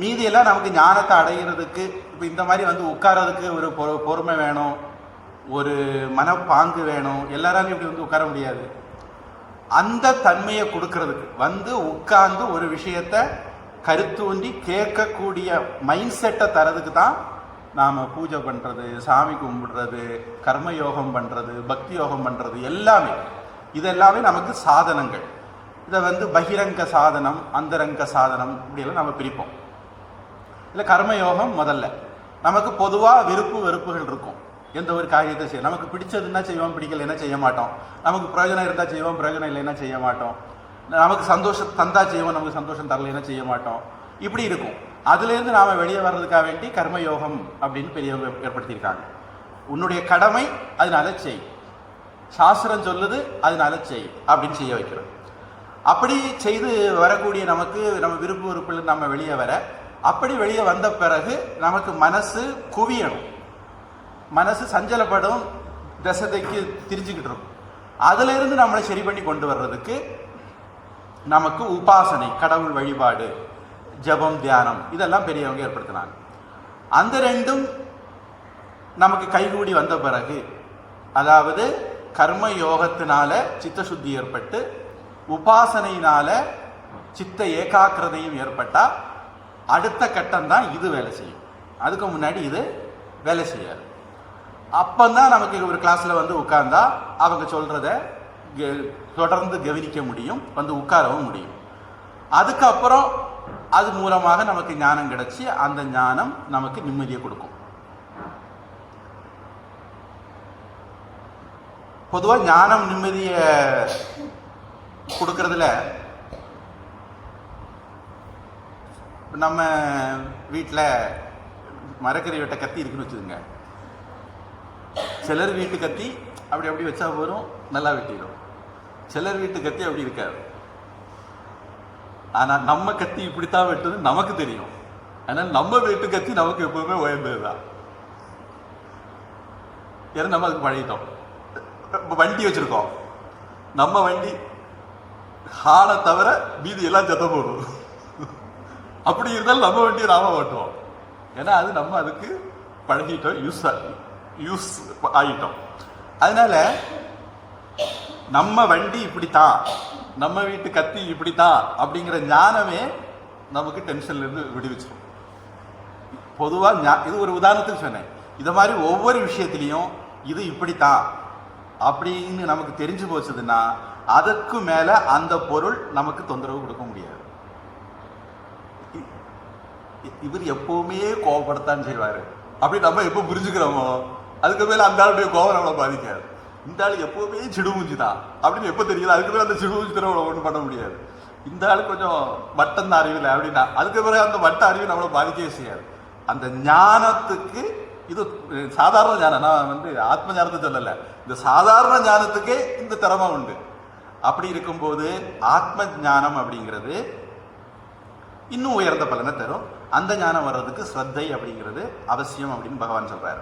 மீதியெல்லாம் நமக்கு ஞானத்தை அடைகிறதுக்கு இப்போ இந்த மாதிரி உட்கார்றதுக்கு ஒரு பொறுமை வேணும், ஒரு மனப்பாங்கு வேணும். எல்லாராலையும் இப்படி உட்கார முடியாது. அந்த தன்மையை கொடுக்கறதுக்கு உட்கார்ந்து ஒரு விஷயத்தை கருத்தூண்டி கேட்கக்கூடிய மைண்ட் செட்டை தரதுக்கு தான் நாம் பூஜை பண்ணுறது, சாமி கும்பிடுறது, கர்மயோகம் பண்ணுறது, பக்தி யோகம் பண்ணுறது எல்லாமே. இதெல்லாமே நமக்கு சாதனங்கள். இதை பகிரங்க சாதனம், அந்தரங்க சாதனம் இப்படியெல்லாம் நம்ம பிரிப்போம். இல்லை கர்மயோகம் முதல்ல நமக்கு பொதுவாக விருப்பு வெறுப்புகள் இருக்கும். எந்த ஒரு காரியத்தை செய்ய நமக்கு பிடிச்சதுன்னா செய்வோம், பிடிக்கலைன்னா செய்ய மாட்டோம். நமக்கு பிரயோஜனம் இருந்தால் செய்வோம், பிரயோஜனம் இல்லைன்னா செய்ய மாட்டோம். நமக்கு சந்தோஷம் தந்தா செய்வோம், நமக்கு சந்தோஷம் தரலைன்னா செய்ய மாட்டோம். இப்படி இருக்கும். அதுலேருந்து நாம் வெளியே வர்றதுக்காக வேண்டி கர்மயோகம் அப்படின்னு பெரியவங்க ஏற்படுத்தியிருக்காங்க. உன்னுடைய கடமை அதனால செய், சாஸ்திரம் சொல்லுது அதனால செய் அப்படின்னு செய்ய வைக்கிறோம். அப்படி செய்து வரக்கூடிய நமக்கு நம்ம விருப்பு வெறுப்பில் நம்ம வெளியே வர, அப்படி வெளியே வந்த பிறகு நமக்கு மனசு குவியணும், மனசு சஞ்சலப்படும், தசதைக்கு திரிஞ்சுக்கிட்டு இருக்கும். அதுல இருந்து நம்மளை சரி பண்ணி கொண்டு வர்றதுக்கு நமக்கு உபாசனை, கடவுள் வழிபாடு, ஜபம், தியானம் இதெல்லாம் பெரியவங்க ஏற்படுத்தினாங்க. அந்த ரெண்டும் நமக்கு கைகூடி வந்த பிறகு, அதாவது கர்ம யோகத்தினால சித்த சுத்தி ஏற்பட்டு உபாசனையினால சித்த ஏகாக்கிரதையும் ஏற்பட்டா அடுத்த கட்டம் தான் இது வேலை செய்யும். அதுக்கு முன்னாடி இது வேலை செய்யாது. அப்பந்தான் நமக்கு ஒரு கிளாஸ்ல உட்கார்ந்தா அவங்க சொல்றத தொடர்ந்து கவனிக்க முடியும், உட்காரவும் முடியும். அதுக்கப்புறம் அது மூலமாக நமக்கு ஞானம் கிடைச்சி அந்த ஞானம் நமக்கு நிம்மதியை கொடுக்கும். பொதுவாக ஞானம் நிம்மதியை கொடுக்கறதுல நம்ம வீட்டில் மரக்கறி வெட்ட கத்தி இருக்குன்னு வச்சுக்கோங்க. சிலர் வீட்டு கத்தி அப்படி அப்படி வச்சா போதும், நல்லா வெட்டிடும். சிலர் வீட்டு கத்தி அப்படி இருக்காது. ஆனால் நம்ம கத்தி இப்படித்தான் வெட்டுது நமக்கு தெரியும். ஆனால் நம்ம வீட்டு கத்தி நமக்கு எப்பவுமே உயர்ந்தது தான். ஏன்னா நம்ம அதுக்கு பழகிட்டோம். வண்டி வச்சிருக்கோம், நம்ம வண்டி ஹாலை தவிர மீதி எல்லாம் சத்த போடும். அப்படி இருந்தாலும் நம்ம வண்டியை நாம ஓட்டுவோம். ஏன்னா அது நம்ம அதுக்கு பழகிட்டோம், யூஸ் ஆகிட்டோம். அதனால நம்ம வண்டி இப்படித்தான், நம்ம வீட்டு கத்தி இப்படித்தான் அப்படிங்கிற ஞானமே நமக்கு டென்ஷன்ல இருந்து விடுவிச்சிடும். பொதுவாக இது ஒரு உதாரணத்துக்கு சொன்னேன். இதை மாதிரி ஒவ்வொரு விஷயத்திலையும் இது இப்படித்தான் அப்படின்னு நமக்கு தெரிஞ்சு போச்சுதுன்னா அதற்கு மேல அந்த பொருள் நமக்கு தொந்தரவு கொடுக்க முடியாது. இவர் எப்பவுமே கோவப்படத்தான் செய்வாரு அப்படி நம்ம எப்போ புரிஞ்சுக்கிறோமோ அதுக்கு மேல அந்த ஆளுடைய கோவம் நம்மளை பாதிக்காது. இந்த ஆள் எப்பவுமே சிடுமூஞ்சி தான் அப்படின்னு எப்போ தெரியுது, அதுக்கு மேலே அந்த சிடுமூஞ்சி தர ஒன்றும் பண்ண முடியாது. இந்த ஆள் கொஞ்சம் வட்டம் தான் அறிவில்லை அப்படின்னா அதுக்கு பிறகு அந்த வட்ட அறிவு நம்மளை பாதிக்கவே செய்யாது. அந்த ஞானத்துக்கு இது சாதாரண ஞானம், நான் ஆத்ம ஞானத்தை சொல்லலை, இந்த சாதாரண ஞானத்துக்கே இந்த திறமை உண்டு. அப்படி இருக்கும்போது ஆத்ம ஞானம் அப்படிங்கிறது இன்னும் உயர்ந்த பலனை தரும். அந்த ஞானம் வர்றதுக்கு ஸ்ரத்தை அப்படிங்கிறது அவசியம் அப்படின்னு பகவான் சொல்றாரு.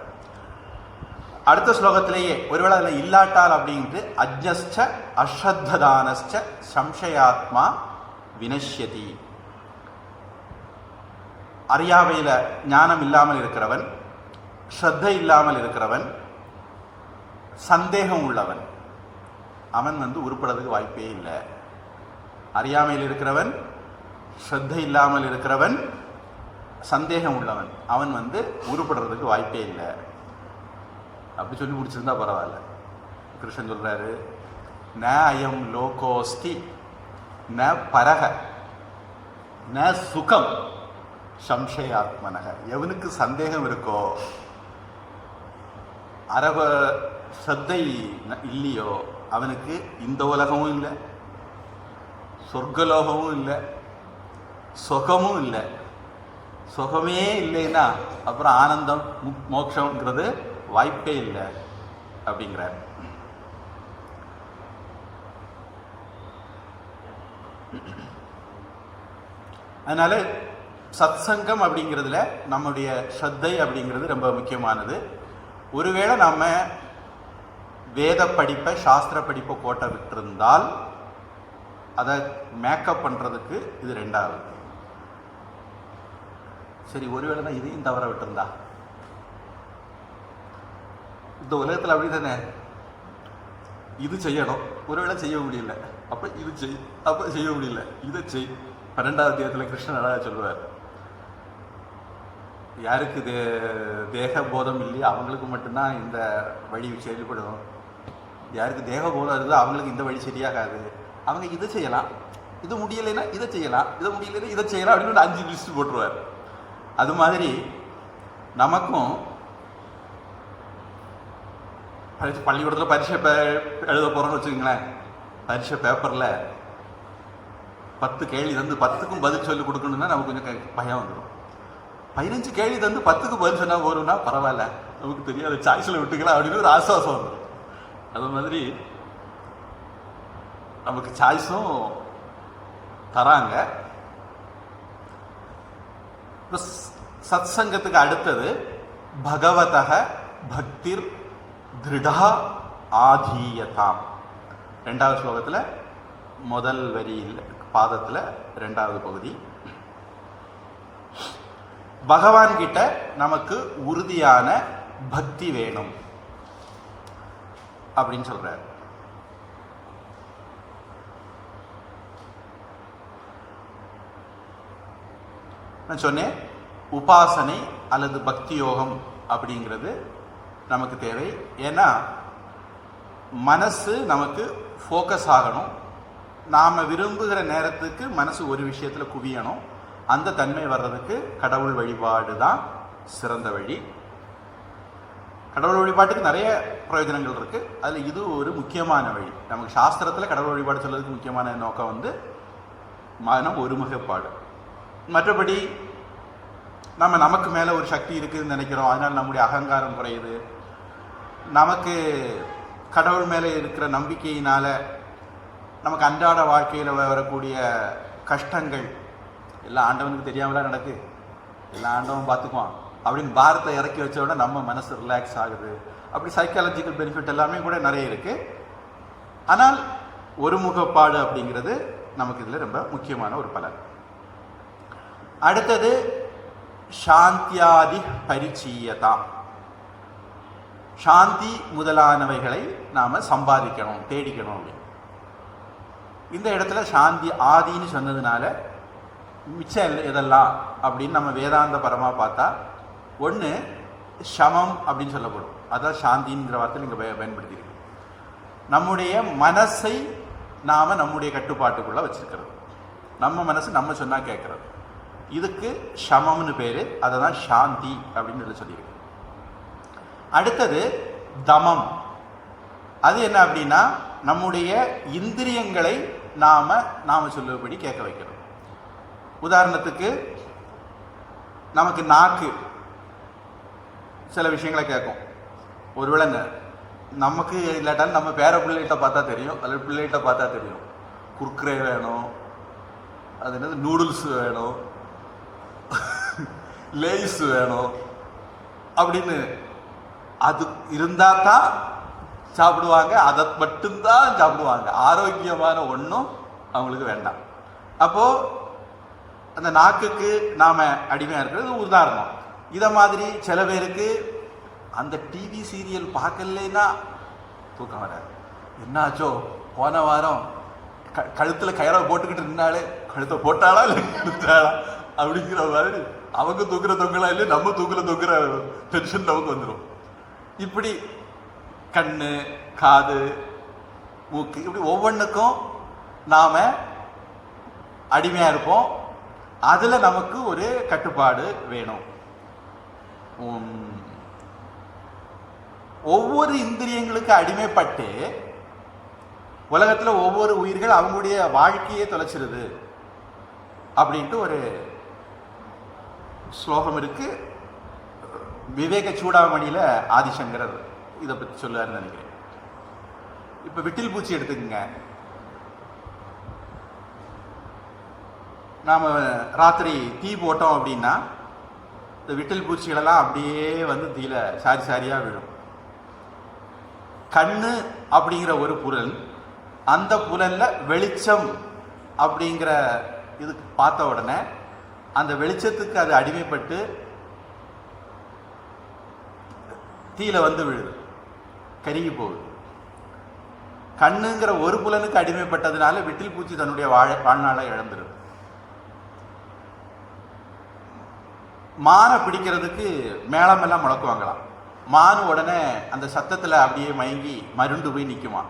அடுத்த ஸ்லோகத்திலேயே ஒருவேளை அதில் இல்லாட்டால் அப்படின்ட்டு அஜ்ஞஸ்ச அஸ்ரத்ததானஸ்ச சம்சயாத்மா வினஷ்யதி. அறியாமையில ஞானம் இல்லாமல் இருக்கிறவன், ஸ்ரத்தை இல்லாமல் இருக்கிறவன், சந்தேகம் உள்ளவன், அவன் உருப்படுறதுக்கு வாய்ப்பே இல்லை. அறியாமையில் இருக்கிறவன், ஸ்ரத்தை இல்லாமல் இருக்கிறவன் சந்தேகம் உள்ளவன், அவன் உருப்படுறதுக்கு வாய்ப்பே இல்லை. அப்படி சொல்லி முடிச்சிருந்தா பரவாயில்ல. கிருஷ்ணன் சொல்றாரு, ந அயம் லோகோஸ்தி ந பரக ந சுகம் சம்சயாத்மனக. எவனுக்கு சந்தேகம் இருக்கோ, அரவ ஸ்ரத்தை இல்லையோ, அவனுக்கு இந்த உலகமும் இல்லை, சொர்க்கலோகமும் இல்லை, சுகமும் இல்லை. சுகமே இல்லைன்னா அப்புறம் ஆனந்தம் மோட்சம்ங்கிறது வாய்ப்பே இல்லை அப்படிங்கிறார். அதனால சத் சங்கம் அப்படிங்கிறதுல நம்முடைய ஸ்ரத்தை அப்படிங்கிறது ரொம்ப முக்கியமானது. ஒருவேளை நம்ம வேத படிப்பை சாஸ்திர படிப்பை கோட்டை விட்டிருந்தால் அதை மேக்கப் பண்ணுறதுக்கு இது ரெண்டாவது. சரி, ஒருவேளை தான் இதையும் தவற விட்டுருந்தா, இந்த உலகத்தில் அப்படி தானே, இது செய்யணும், ஒருவேளை செய்ய முடியல, அப்போ இது செய், அப்போ செய்ய முடியல, இதை செய். 12வது அத்தியாயத்தில் கிருஷ்ணன் அழகாக சொல்லுவார், யாருக்கு தேக போதம் இல்லையோ அவங்களுக்கு மட்டும்தான் இந்த வழி செயல்படும், யாருக்கு தேக போதம் இருக்குதோ அவங்களுக்கு இந்த வழி சரியாகாது, அவங்க இதை செய்யலாம், இது முடியலைன்னா இதை செய்யலாம், இதை முடியலைன்னா இதை செய்யலாம் அப்படின்னு 5 லிஸ்ட் போட்டுருவார். அது மாதிரி நமக்கும் பள்ளிக்கூடத்தில் பரீட்சை எழுத போகிறோன்னு வச்சுக்கோங்களேன், பரீட்சை பேப்பரில் 10 கேள்வி தந்து 10க்கும் பதில் சொல்லி கொடுக்கணும்னா நமக்கு கொஞ்சம் பயம் வந்துடும். 15 கேள்வி தந்து 10க்கு பதில் சொன்னால் போகிறோம்னா பரவாயில்ல, நமக்கு தெரியாத சாய்ஸில் விட்டுக்கலாம் அப்படின்னு ஒரு ஆசுவாசம் வந்துடும். அது மாதிரி நமக்கு சாய்ஸும் தராங்க. சத் சங்கத்துக்கு அடுத்தது பகவதக பக்திர் திருடா ஆதீயதாம். 2வது ஸ்லோகத்தில் முதல் வரியில் பாதத்தில் 2வது பகுதி, பகவான் கிட்ட நமக்கு உறுதியான பக்தி வேணும் அப்படின்னு சொல்றார். நான் சொன்னேன், உபாசனை அல்லது பக்தி யோகம் அப்படிங்கிறது நமக்கு தேவை. ஏன்னா மனசு நமக்கு ஃபோக்கஸ் ஆகணும், நாம் விரும்புகிற நேரத்துக்கு மனசு ஒரு விஷயத்தில் குவியணும். அந்த தன்மை வர்றதுக்கு கடவுள் வழிபாடு தான் சிறந்த வழி. கடவுள் வழிபாட்டுக்கு நிறைய பிரயோஜனங்கள் இருக்குது, அதில் இது ஒரு முக்கியமான வழி. நமக்கு சாஸ்திரத்தில் கடவுள் வழிபாடு சொல்றதுக்கு முக்கியமான நோக்கம் மனம் ஒருமுகப்பாடு. மற்றபடி நமக்கு மேலே ஒரு சக்தி இருக்குதுன்னு நினைக்கிறோம், அதனால் நம்முடைய அகங்காரம் குறையுது. நமக்கு கடவுள் மேலே இருக்கிற நம்பிக்கையினால் நமக்கு அன்றாட வாழ்க்கையில் வரக்கூடிய கஷ்டங்கள் எல்லாம் ஆண்டவனுக்கு தெரியாமலாம் நடக்கு, எல்லாம் ஆண்டவன் பார்த்துக்குவான் அப்படின்னு பாரத்தை இறக்கி வச்ச உடனே நம்ம மனசு ரிலாக்ஸ் ஆகுது. அப்படி சைக்காலஜிக்கல் பெனிஃபிட் எல்லாமே கூட நிறைய இருக்குது. ஆனால் ஒருமுகப்பாடு அப்படிங்கிறது நமக்கு இதில் ரொம்ப முக்கியமான ஒரு பலன். அடுத்தது சாந்தியாதி பரிச்சீயதா. சாந்தி முதலானவைகளை நாம் சம்பாதிக்கணும், தேடிக்கணும் அப்படின்னு. இந்த இடத்துல சாந்தி ஆதின்னு சொன்னதுனால மிச்சம் எதெல்லாம் அப்படின்னு நம்ம வேதாந்த பரமாக பார்த்தா, ஒன்று சமம் அப்படின்னு சொல்லப்படும், அதான் சாந்திங்கிற வார்த்தை நீங்கள் பயன்படுத்தியிருக்கு. நம்முடைய மனசை நாம் நம்முடைய கட்டுப்பாட்டுக்குள்ளே வச்சுருக்கிறது, நம்ம மனசு நம்ம சொன்னால் கேட்குறது, இதுக்கு சமம்னு பேர், அதை தான் சாந்தி அப்படின்னு சொல்லியிருக்கு. அடுத்தது தமம். அது என்ன அப்படின்னா, நம்முடைய இந்திரியங்களை நாம சொல்லுபடி கேட்க வைக்கணும். உதாரணத்துக்கு நமக்கு நாக்கு சில விஷயங்களை கேட்கும். ஒருவேளை நமக்கு இல்லாட்டாலும் நம்ம பேர பிள்ளைகிட்ட பார்த்தா தெரியும், அல்லது பிள்ளைகிட்ட பார்த்தா தெரியும், குர்குரே வேணும், அது என்னது நூடுல்ஸ் வேணும், லேஸ் வேணும் அப்படின்னு அது இருந்தால் தான் சாப்பிடுவாங்க, அதை மட்டும்தான் சாப்பிடுவாங்க. ஆரோக்கியமான ஒன்றும் அவங்களுக்கு வேண்டாம். அப்போது அந்த நாக்குக்கு நாம் அடிமையாக இருக்கிறது உதாரணம். இதை மாதிரி சில பேருக்கு அந்த டிவி சீரியல் பார்க்கலைன்னா தூக்கம் வராது. என்னாச்சோ போன வாரம் கழுத்துல கயிறை போட்டுக்கிட்டு இருந்தாலே கழுத்தை போட்டாளா இல்லை கொடுத்தாளா அப்படிங்கிற மாதிரி அவங்க தூக்குற தொங்கலாம் இல்லை நம்ம தூக்குற டென்ஷன் நமக்கு வந்துடும். இப்படி கண்ணு காது மூக்கு இப்படி ஒவ்வொன்றுக்கும் நாம அடிமையா இருப்போம். அதுல நமக்கு ஒரு கட்டுப்பாடு வேணும். ஒவ்வொரு இந்திரியங்களுக்கு அடிமைப்பட்டு உலகத்துல ஒவ்வொரு உயிர்கள் அவங்களுடைய வாழ்க்கையே தொலைச்சிருது அப்படின்ட்டு ஒரு ஸ்லோகம் இருக்கு. விவேக சூடாமணியில ஆதிசங்கரர் இதை பத்தி சொல்லுவாருன்னு நினைக்கிறேன். இப்ப விட்டில் பூச்சி எடுத்துக்கங்க. நாம ராத்திரி தீ போட்டோம் அப்படின்னா இந்த விட்டில் பூச்சிகளெல்லாம் அப்படியே வந்து தீல சாரி சாரியா விழும். கண்ணு அப்படிங்கிற ஒரு புலன், அந்த புலன்ல வெளிச்சம் அப்படிங்கிற இதுக்கு பார்த்த உடனே அந்த வெளிச்சத்துக்கு அது அடிமைப்பட்டு தீல வந்து விழுது, கருகி போகுது. கண்ணுங்கிற ஒரு புலனுக்கு அடிமைப்பட்டதுனால விட்டில் பூச்சி தன்னுடைய வாழ்நாளை இழந்துடும். மானை பிடிக்கிறதுக்கு மேளம் எல்லாம் முழக்குவாங்களாம். மான் உடனே அந்த சத்தத்துல அப்படியே மயங்கி மருண்டு போய் நிக்குமா,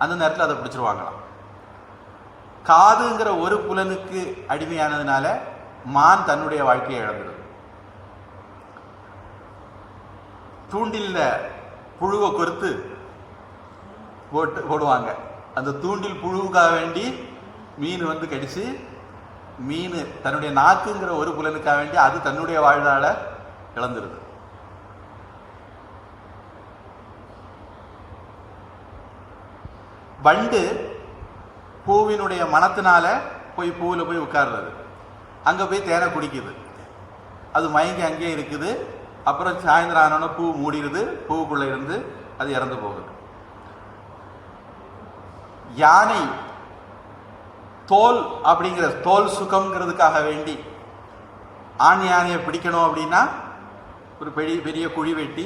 அந்த நேரத்தில் அதை பிடிச்சிருவாங்களாம். காதுங்கிற ஒரு புலனுக்கு அடிமையானதுனால மான் தன்னுடைய வாழ்க்கையை இழந்துடும். தூண்டில்ல புழுவை கொறுத்து போடுவாங்க. அந்த தூண்டில் புழுவுக்காக வேண்டி மீன் வந்து கடிச்சு, மீன் தன்னுடைய நாக்குங்கிற ஒரு புலனுக்காக வேண்டி அது தன்னுடைய வாழ்நாள இழந்துருது. வண்டு பூவினுடைய மனத்தினால போய் பூவில் போய் உட்கார்றது, அங்க போய் தேனை குடிக்குது, அது மயங்கி அங்கேயே இருக்குது. அப்புறம் சாயந்தரம் ஆனோன்னா பூ மூடிடுது, பூவுக்குள்ள இருந்து அது இறந்து போகுது. யானை தோல் அப்படிங்கிற தோல் சுகம்ங்கிறதுக்காக வேண்டி ஆண் யானையை பிடிக்கணும் அப்படின்னா ஒரு பெரிய பெரிய குழி வெட்டி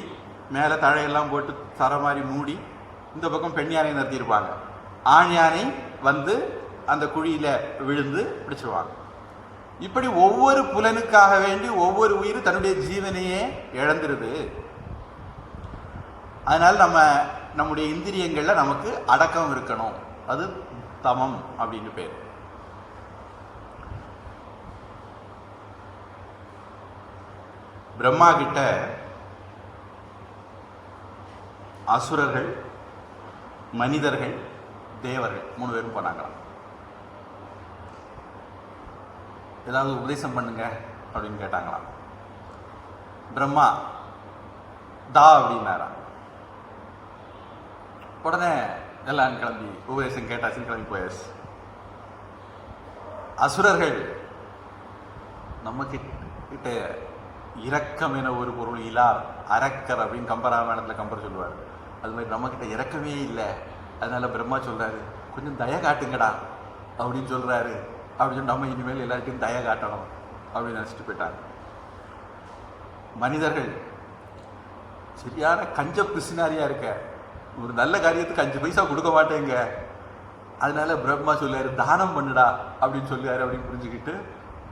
மேலே தழையெல்லாம் போட்டு தர மாதிரி மூடி இந்த பக்கம் பெண் யானையை நிறுத்தியிருப்பாங்க. ஆண் யானை வந்து அந்த குழியில விழுந்து பிடிச்சிருவாங்க. இப்படி ஒவ்வொரு புலனுக்காக வேண்டி ஒவ்வொரு உயிர் தன்னுடைய ஜீவனையே இழந்துருது. அதனால நம்முடைய இந்திரியங்கள்ல நமக்கு அடக்கம் இருக்கணும். அது தமம் அப்படின்னு பேர். பிரம்மா கிட்ட அசுரர்கள், மனிதர்கள், தேவர்கள் 3 பேரும் போனாங்களாம். ஏதாவது உபதேசம் பண்ணுங்க அப்படின்னு கேட்டாங்களாம். பிரம்மா தா அப்படின்னாராம். உடனே எல்லாம் கிளம்பி உபதேசம் கேட்டாச்சுன்னு கிளம்பி போயாச்சு. அசுரர்கள் நம்ம கிட்ட இரக்கம் என ஒரு பொருள் இலா அரக்கர் அப்படின்னு கம்பராமாயணத்தில் கம்பர் சொல்லுவார். அது மாதிரி நம்ம கிட்ட இரக்கமே இல்லை. அதனால பிரம்மா சொல்றாரு, கொஞ்சம் தய காட்டுங்கடா அப்படின்னு சொல்றாரு. அப்படின்னு சொல்லி நம்ம இனிமேல் எல்லாருக்கும் தய காட்டணும் அப்படின்னு நினைச்சிட்டு போயிட்டாங்க. மனிதர்கள் சரியான கஞ்ச பிசினாரியா இருக்க, ஒரு நல்ல காரியத்துக்கு 5 பைசா கொடுக்க மாட்டேங்க. அதனால பிரம்மா சொல்லுவாரு, தானம் பண்ணுடா அப்படின்னு சொல்லுவாரு அப்படின்னு புரிஞ்சுக்கிட்டு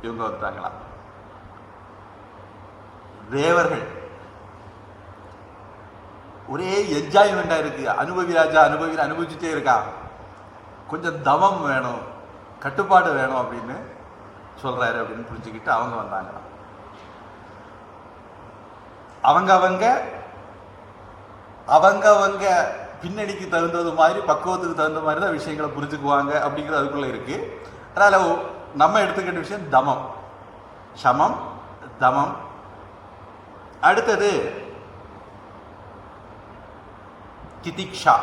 இவங்க வந்துட்டாங்களாம். தேவர்கள் ஒரே என்ஜாய்மெண்டா இருக்கு, அனுபவி ராஜா அனுபவிச்சுட்டே இருக்கா, கொஞ்சம் தமம் வேணும், கட்டுப்பாடு வேணும் அப்படின்னு சொல்றாரு அப்படின்னு புரிஞ்சுக்கிட்டு அவங்க வந்தாங்களாம். அவங்க பின்னணிக்கு தகுந்தது மாதிரி, பக்குவத்துக்கு தகுந்த மாதிரி தான் விஷயங்களை புரிஞ்சுக்குவாங்க அப்படிங்கிறது அதுக்குள்ள இருக்கு. அதனால நம்ம எடுத்துக்கிட்ட விஷயம் தமம், சமம், தமம். அடுத்தது திதிக்ஷா,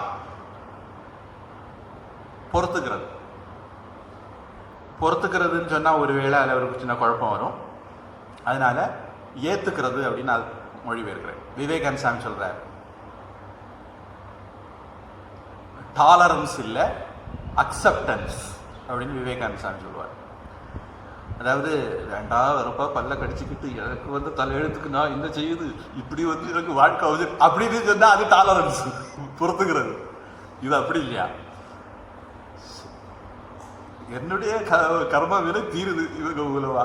பொறுத்துக்கிறது. பொறுத்துக்கிறதுன்னு சொன்னா ஒருவேளை அதில் ஒரு சின்ன குழப்பம் வரும். அதனால ஏத்துக்கிறது அப்படின்னு நான் மொழிபெயர்க்கிறேன். விவேகானந்த சாமி சொல்றாரு, டாலரன்ஸ் இல்லை அக்செப்டன்ஸ் அப்படின்னு விவேகானந்த சாமி சொல்லுவார். அதாவது 2 ரூபாய் பல்ல கடிச்சுக்கிட்டு எனக்கு வந்து தலையெழுத்துக்கு நான் என்ன செய்யுது, இப்படி வந்து எனக்கு வாழ்க்கை ஆகுது அப்படின்னு சொன்னா அது டாலரன்ஸ், பொறுத்துக்கிறது. இது அப்படி இல்லையா? என்னுடைய கர்ம விலை தீருது இவங்க மூலமா,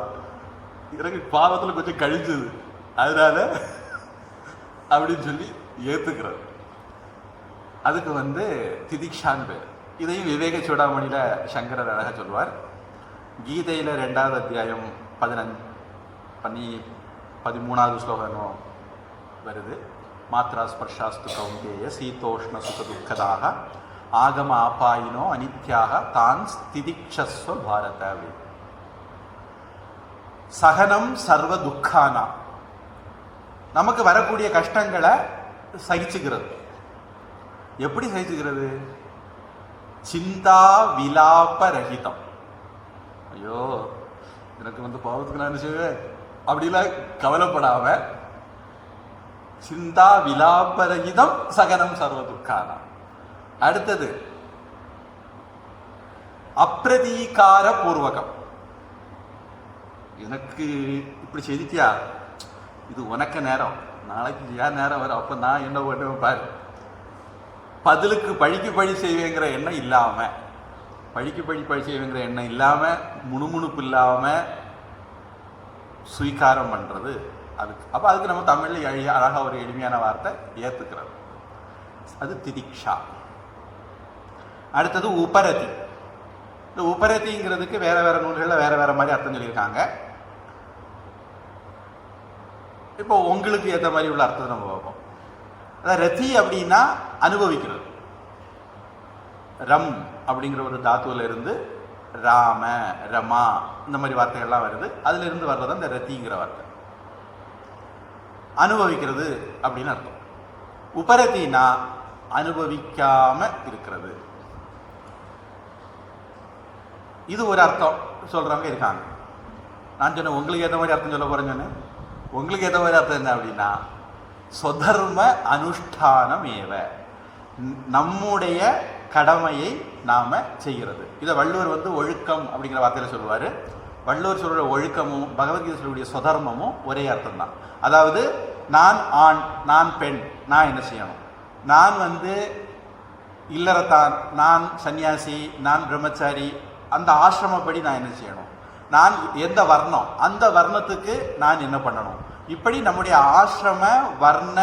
எனக்கு பாவத்தில் கொஞ்சம் கழிஞ்சது, அதனால அப்படின்னு சொல்லி ஏத்துக்கிறது. அதுக்கு வந்து திதிக்ஷான் பேர். இதையும் விவேக சூடாமணியில சங்கரர் அழகா சொல்வார். கீதையில 2வது அத்தியாயம் 13வது ஸ்லோகம் வருது. மாத்ரா ஸ்பர்ஷாஸ்து கௌந்தேய சீதோஷ்ண சுக துக்கதாக ஆகம ஆபாயினோ அனித்யாக தான் திதிக்ஷஸ்வ பாரத. சகனம் சர்வ துக்கானா, நமக்கு வரக்கூடிய கஷ்டங்களை சகிச்சுக்கிறது. எப்படி சகிச்சுக்கிறது? சிந்தா விலாப ரஹிதம். ஐயோ எனக்கு வந்து பாவத்துக்கு நான் என்ன செய்வேன் அப்படிலாம் கவலைப்படாம சிந்தா விலாப ரஹிதம் சகனம் சர்வ துக்கானா. அடுத்தது அப்பிரதீகார பூர்வகம். எனக்கு இப்படி செய்திட்டியா, இது உனக்கு நேரம், நாளைக்கு ஏன் நேரம் வரும், அப்ப நான் என்ன பண்ணுவேன் பாரு. பதிலுக்கு பழிக்கு பழி செய்வேங்கிற எண்ணம் இல்லாம, பழிக்கு பழி செய்வேங்கிற எண்ணம் இல்லாம, முணுமுணுப்பு இல்லாம சுவீகாரம் பண்றது. அதுக்கு அப்ப அதுக்கு நம்ம தமிழ்ல அழகா ஒரு எளிமையான வார்த்தை ஏத்துக்கிறது. அது திதிக்ஷா. அடுத்தது உபரதி. இந்த உபரதிங்கிறதுக்கு வேற வேற நூல்கள்ல வேற வேற மாதிரி அர்த்தம் சொல்லியிருக்காங்க. இப்போ உங்களுக்கு ஏற்ற மாதிரி உள்ள அர்த்தத்தை நம்ம பார்ப்போம். அதாவது ரதி அப்படின்னா அனுபவிக்கிறது. ரம் அப்படிங்கிற ஒரு தாத்துவில இருந்து ராம ரமா இந்த மாதிரி வார்த்தைகள்லாம் வருது. அதுல இருந்து வர்றது அந்த ரத்திங்கிற வார்த்தை, அனுபவிக்கிறது அப்படின்னு அர்த்தம். உபரத்தினா அனுபவிக்காம இருக்கிறது. இது ஒரு அர்த்தம் சொல்றவங்க இருக்காங்க. நான் சொன்னேன் உங்களுக்கு ஏற்ற மாதிரி அர்த்தம் சொல்ல போறேன்னு சொன்னேன். உங்களுக்கு ஏற்ற மாதிரி அர்த்தம் என்ன அப்படின்னா, சொதர்ம அனுஷ்டானம் ஏவ, நம்முடைய கடமையை நாம செய்கிறது. இதை வள்ளுவர் வந்து ஒழுக்கம் அப்படிங்கிற வார்த்தையில சொல்லுவாரு. வள்ளுவர் சொல்ற ஒழுக்கமும் பகவத்கீதை சொல்லக்கூடிய சொதர்மமும் ஒரே அர்த்தம் தான். அதாவது நான் ஆண், நான் பெண், நான் என்ன செய்யணும், நான் வந்து இல்லறத்தான், நான் சன்னியாசி, நான் பிரம்மச்சாரி, அந்த ஆசிரமப்படி நான் என்ன செய்யணும், நான் எந்த வர்ணம் அந்த வர்ணத்துக்கு நான் என்ன பண்ணணும், இப்படி நம்முடைய ஆசிரம வர்ண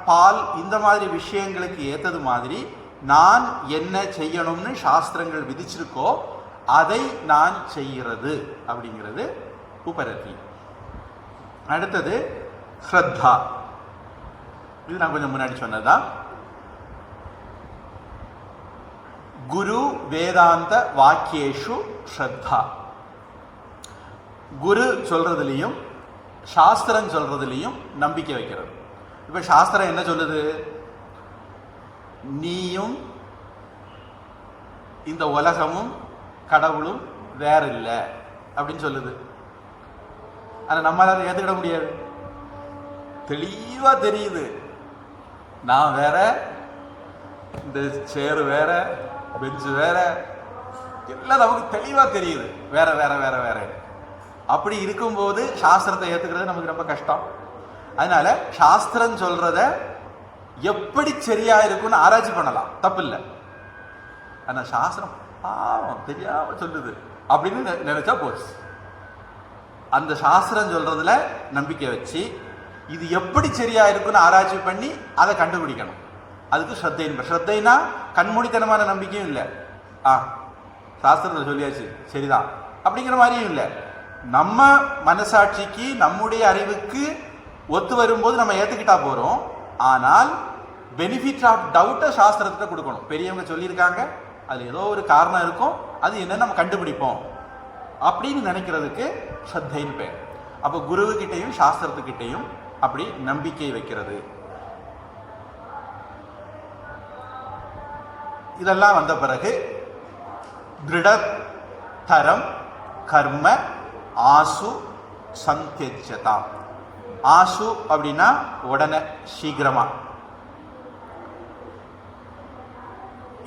பால் இந்த மாதிரி விஷயங்களுக்கு ஏற்றது மாதிரி நான் என்ன செய்யணும்னு சாஸ்திரங்கள் விதிச்சிருக்கோ அதை நான் செய்கிறது அப்படிங்கிறது உபரதி. அடுத்தது ஸ்ரத்தா. இது நான் கொஞ்சம் முன்னாடி சொன்னதுதான். குரு வேதாந்த வாக்கியேஷு ஸ்ரத்தா. குரு சொல்றதுலையும் சாஸ்திரம் சொல்றதுலையும் நம்பிக்கை வைக்கிறது. இப்ப சாஸ்திரம் என்ன சொல்லுது, நீயும் இந்த உலகமும் கடவுளும் வேற இல்லை அப்படின்னு சொல்லுது. ஆனா நம்மளால ஏத்துக்கிட முடியாது. தெளிவா தெரியுது, நான் வேற, இந்த சேரு வேற, பெஞ்சு வேற, எல்லாம் நமக்கு தெளிவா தெரியுது வேற வேற வேற வேற. அப்படி இருக்கும்போது சாஸ்திரத்தை ஏத்துக்கிறது நமக்கு ரொம்ப கஷ்டம். அதனால சாஸ்திரம் சொல்றத எப்படி சரியா இருக்குன்னு ஆராய்ச்சி பண்ணலாம், தப்பு இல்லை. ஆனா சாஸ்திரம் பாவம் தெரியாம சொல்லுது அப்படின்னு நினைச்சா போச்சு. அந்த சாஸ்திரம் சொல்றதுல நம்பிக்கை வச்சு இது எப்படி சரியா இருக்குன்னு ஆராய்ச்சி பண்ணி அதை கண்டுபிடிக்கணும். அதுக்கு ஸ்ரத்தைன்னு. ஸ்ரத்தைனா கண்மூடித்தனமான நம்பிக்கையும் இல்லை, சாஸ்திரத்தை சொல்லியாச்சு சரிதான் அப்படிங்கிற மாதிரியும் இல்லை. நம்ம மனசாட்சிக்கு நம்முடைய அறிவுக்கு ஒத்து வரும்போது நம்ம ஏத்துக்கிட்டா போறோம். ஆனால் பெனிஃபிட் ஆஃப் டவுட்டை சாஸ்திரத்தை கொடுக்கணும். பெரியவங்க சொல்லியிருக்காங்க, அது ஏதோ ஒரு காரணம் இருக்கும், அது என்னன்னு நம்ம கண்டுபிடிப்போம் அப்படின்னு நினைக்கிறதுக்கு ஸ்ரத்தைன்னு பேர். அப்போ குருவுக்கிட்டையும் சாஸ்திரத்துக்கிட்டையும் அப்படி நம்பிக்கை வைக்கிறது. இதெல்லாம் வந்த பிறகு திருடத்தரம் கர்ம ஆசு சந்தியஜதா. ஆசு அப்படின்னா உடனே, சீக்கிரமா.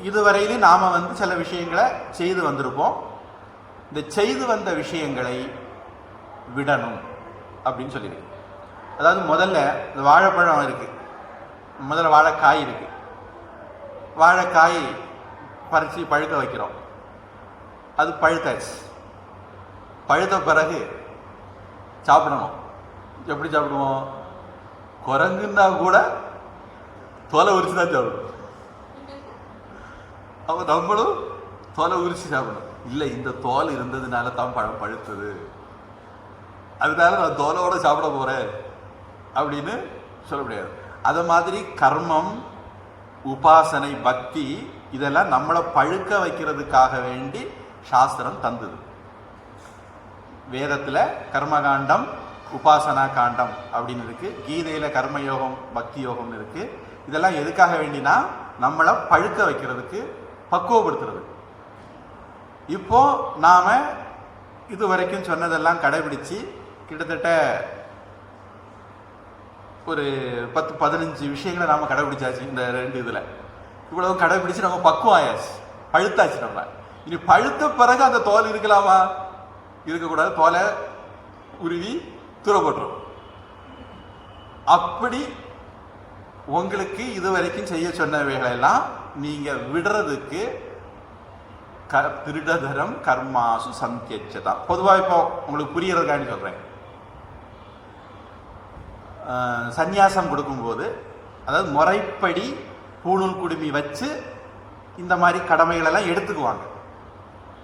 இதுவரையிலும் நாம வந்து சில விஷயங்களை செய்து வந்திருப்போம். இந்த செய்து வந்த விஷயங்களை விடணும் அப்படின்னு சொல்லியிருக்கு. அதாவது முதல்ல இந்த வாழைப்பழம் இருக்கு, முதல்ல வாழைக்காய் இருக்கு, வாழைக்காய் பறிச்சு பழுக்க வைக்கிறோம். அது பழுத்தாச்சு. பழுத்த பிறகு சாப்பிடணும். எப்படி சாப்பிடுவோம்? குரங்குன்னா கூட தோலை உரிச்சு தான் சாப்பிடணும். அப்போ நம்மளும் தோலை உரிச்சு சாப்பிடணும். இல்லை, இந்த தோல் இருந்ததுனால தான் பழம் பழுத்தது, அதனால நான் தோலோட சாப்பிட போறேன் அப்படின்னு சொல்ல முடியாது. அது மாதிரி கர்மம், உபாசனை, பக்தி இதெல்லாம் நம்மளை பழுக்க வைக்கிறதுக்காக வேண்டி சாஸ்திரம் தந்தது. வேதத்துல கர்மகாண்டம், உபாசனா காண்டம் அப்படின்னு இருக்கு. கீதையில கர்மயோகம், பக்தி யோகம்னு இருக்கு. இதெல்லாம் எதுக்காக வேண்டினா நம்மளை பழுக்க வைக்கிறதுக்கு, பக்குவப்படுத்துறது. இப்போ நாம இது வரைக்கும் சொன்னதெல்லாம் கடைபிடிச்சு கிட்டத்தட்ட ஒரு 10-15 விஷயங்களை நாம கடைபிடிச்சாச்சு. இந்த 2 இதுல இவ்வளவு கடைபிடிச்சு நம்ம பக்குவம் ஆயாச்சு, பழுத்தாச்சு. நம்ம இனி பழுத்த பிறகு அந்த தோல் இருக்கலாமா? இருக்கக்கூடாது. தோலை உருவி தூர போட்டுரும். அப்படி உங்களுக்கு இதுவரைக்கும் செய்ய சொன்னவைகளெல்லாம் நீங்க விடுறதுக்கு திருடதரம் கர்மாசு சந்தியச்சதா. பொதுவாக இப்போ உங்களுக்கு புரியறதுக்காண்டி சொல்றேன். சந்நியாசம் கொடுக்கும்போது, அதாவது முறைப்படி பூணூல் குடுமி வச்சு இந்த மாதிரி கடமைகள் எல்லாம் எடுத்துக்குவாங்க.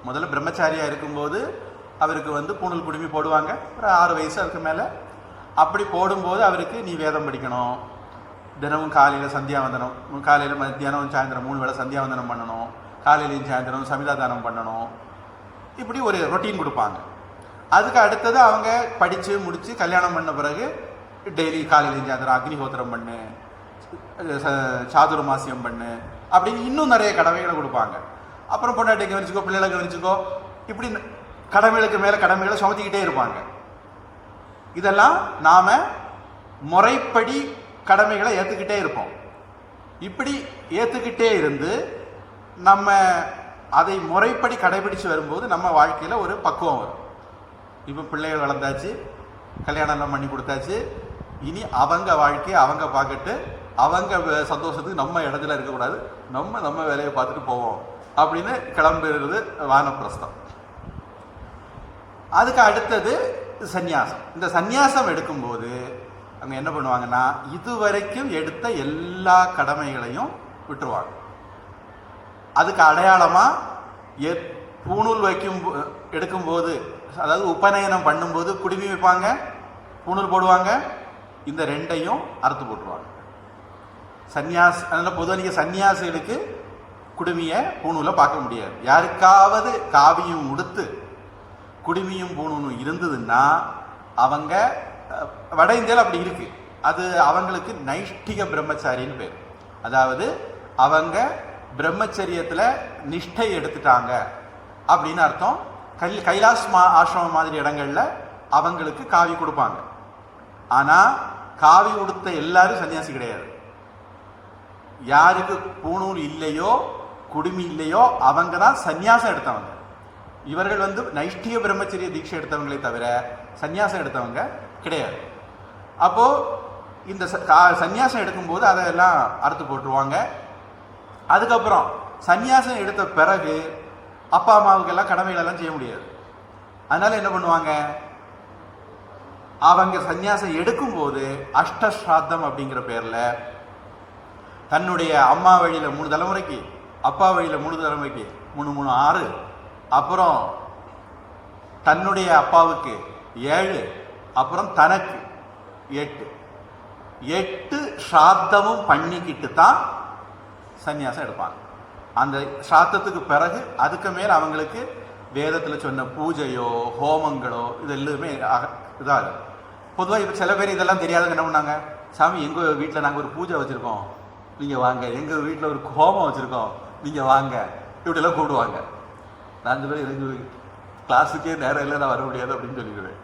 முதல்ல பிரம்மச்சாரியா இருக்கும்போது அவருக்கு பூணூல் குடுமி போடுவாங்க. ஒரு 6 வயசு அதுக்கு மேலே. அப்படி போடும்போது அவருக்கு நீ வேதம் படிக்கணும், தினமும் காலையில் சந்தியாவந்தனம், காலையில் மத்தியானம் சாயந்தரம் 3 வேளை சந்தியாவந்தனம் பண்ணணும், காலையிலையும் சாயந்தரம் சமிதாதானம் பண்ணணும். இப்படி ஒரு ரொட்டீன் கொடுப்பாங்க. அதுக்கு அடுத்தது அவங்க படித்து முடித்து கல்யாணம் பண்ண பிறகு டெய்லி காலையிலையும் சாயந்தரம் அக்னிஹோத்திரம் பண்ணு, சாதுர்மாசியம் பண்ணு, அப்படின்னு இன்னும் நிறைய கடமைகளை கொடுப்பாங்க. அப்புறம் பொண்டாட்டி கவனிச்சுக்கோ, பிள்ளைகளை கவனிச்சுக்கோ, இப்படி கடமைகளுக்கு மேலே கடமைகளை சுமத்திக்கிட்டே இருப்பாங்க. இதெல்லாம் நாம முறைப்படி கடமைகளை ஏற்றுக்கிட்டே இருப்போம். இப்படி ஏற்றுக்கிட்டே இருந்து நம்ம அதை முறைப்படி கடைபிடிச்சு வரும்போது நம்ம வாழ்க்கையில் ஒரு பக்குவம் வரும். இப்போ பிள்ளைகள் வளர்ந்தாச்சு, கல்யாணம் பண்ணி கொடுத்தாச்சு, இனி அவங்க வாழ்க்கையை அவங்க பார்க்கட்டு, அவங்க சந்தோஷத்துக்கு நம்ம இடத்துல இருக்கக்கூடாது, நம்ம வேலையை பார்த்துட்டு போவோம் அப்படின்னு கிளம்புறது வானப்பிரஸ்தம். அதுக்கு அடுத்தது சந்நியாசம். இந்த சந்நியாசம் எடுக்கும்போது அவங்க என்ன பண்ணுவாங்கன்னா, இதுவரைக்கும் எடுத்த எல்லா கடமைகளையும் விட்டுருவாங்க. அதுக்கு அடையாளமா பூணூல் எடுக்கும்போது, அதாவது உபநயனம் பண்ணும்போது குடுமி வைப்பாங்க, பூணூல் போடுவாங்க. இந்த 2ஐயும் அறுத்து போட்டுருவாங்க. சந்நியாசி, அதனால பொதுவாக நீங்கள் சன்னியாசிகளுக்கு குடுமியை பூணூலை பார்க்க முடியாது. யாருக்காவது காவியும் உடுத்து குடுமியும் பூணூலும் இருந்ததுன்னா அவங்க வட இந்தியாவில் அப்படி இருக்கு. அது அவங்களுக்கு நைஷ்டிக பிரம்மச்சாரின்னு பேர். அதாவது அவங்க பிரம்மச்சரியத்தில் நிஷ்டை எடுத்துட்டாங்க அப்படின்னு அர்த்தம். கைலாஸ் ஆசிரமம் மாதிரி இடங்கள்ல அவங்களுக்கு காவி கொடுப்பாங்க. ஆனா காவி உடுத்த எல்லாரும் சன்னியாசி கிடையாது. யாருக்கு பூணூல் இல்லையோ, குடுமி இல்லையோ, அவங்க தான் சன்னியாசம் எடுத்தவங்க. இவர்கள் நைஷ்டிக பிரம்மச்சரிய தீட்சை எடுத்தவங்களே தவிர சன்னியாசம் எடுத்தவங்க கிடையாது. அப்போ இந்த சன்னியாசம் எடுக்கும்போது அதெல்லாம் அறுத்து போட்டுருவாங்க. அதுக்கப்புறம் சன்னியாசம் எடுத்த பிறகு அப்பா அம்மாவுக்கெல்லாம் கடமைகள் எல்லாம் செய்ய முடியாது. அதனால என்ன பண்ணுவாங்க, அவங்க சன்னியாசம் எடுக்கும்போது அஷ்டஸ்ராத்தம் அப்படிங்கிற பேர்ல தன்னுடைய அம்மா வழியில 3 தலைமுறைக்கு, அப்பா வழியில 3 தலைமுறைக்கு 3 3 6, அப்புறம் தன்னுடைய அப்பாவுக்கு 7, அப்புறம் தனக்கு 8 ஸ்ராத்தமும் பண்ணிக்கிட்டு தான் சன்னியாசம் எடுப்பாங்க. அந்த ஸ்ராத்தத்துக்கு பிறகு அதுக்கு மேல் அவங்களுக்கு வேதத்தில் சொன்ன பூஜையோ ஹோமங்களோ இது எல்லாமே இதாகும். பொதுவாக இப்போ சில பேர் இதெல்லாம் தெரியாதவங்க என்ன பண்ணாங்க, சாமி எங்கள் வீட்டில் நாங்கள் ஒரு பூஜை வச்சுருக்கோம், நீங்கள் வாங்க, எங்கள் வீட்டில் ஒரு ஹோமம் வச்சுருக்கோம், நீங்கள் வாங்க, இப்படிலாம் கூப்பிடுவாங்க. நான் இந்த பேர் எனக்கு கிளாஸுக்கே நேரம் இல்லை, நான் வர முடியாது அப்படின்னு சொல்லிடுவேன்.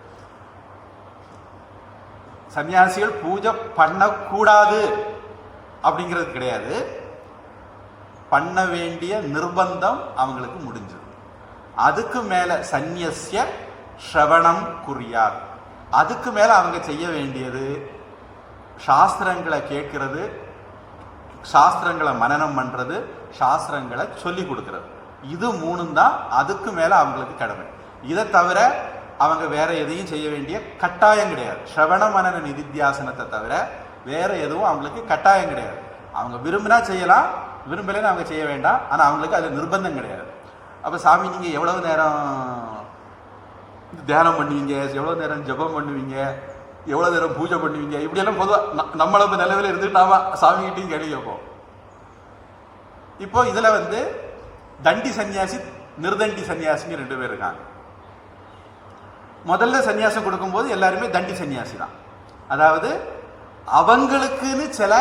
சன்னியாசிகள் பூஜை பண்ணக்கூடாது அப்படிங்கிறது கிடையாது, பண்ண வேண்டிய நிர்பந்தம் அவங்களுக்கு முடிஞ்சது. அதுக்கு மேல சந்நியஸ்ய ஸ்ரவணம் குறியார், அதுக்கு மேல அவங்க செய்ய வேண்டியது சாஸ்திரங்களை கேட்கறது, சாஸ்திரங்களை மனனம் பண்றது, சாஸ்திரங்களை சொல்லி கொடுக்கறது. இது 3 தான் அதுக்கு மேலே அவங்களுக்கு கடமை. இதை தவிர அவங்க வேற எதையும் செய்ய வேண்டிய கட்டாயம் கிடையாது. ஸ்ரவண மனன நிதித்தியாசனத்தை தவிர வேற எதுவும் அவங்களுக்கு கட்டாயம் கிடையாது. அவங்க விரும்பினா செய்யலாம், விரும்பலைன்னு அவங்க செய்ய வேண்டாம். ஆனால் அவங்களுக்கு அது நிர்பந்தம் கிடையாது. அப்போ சாமி நீங்கள் எவ்வளவு நேரம் தியானம் பண்ணுவீங்க, எவ்வளோ நேரம் ஜபம் பண்ணுவீங்க, எவ்வளோ நேரம் பூஜை பண்ணுவீங்க, இப்படியெல்லாம் பொதுவாக நம்மள நிலவில் இருந்துட்டு நாம சாமிகிட்டையும் கேள்வி கேட்போம். இப்போ இதில் வந்து தண்டி சன்னியாசி, நிர்தண்டி சன்னியாசிங்க 2 பேர் இருக்காங்க. முதல்ல சன்னியாசம் கொடுக்கும்போது எல்லாருமே தண்டி சன்னியாசி தான். அதாவது அவங்களுக்குன்னு சில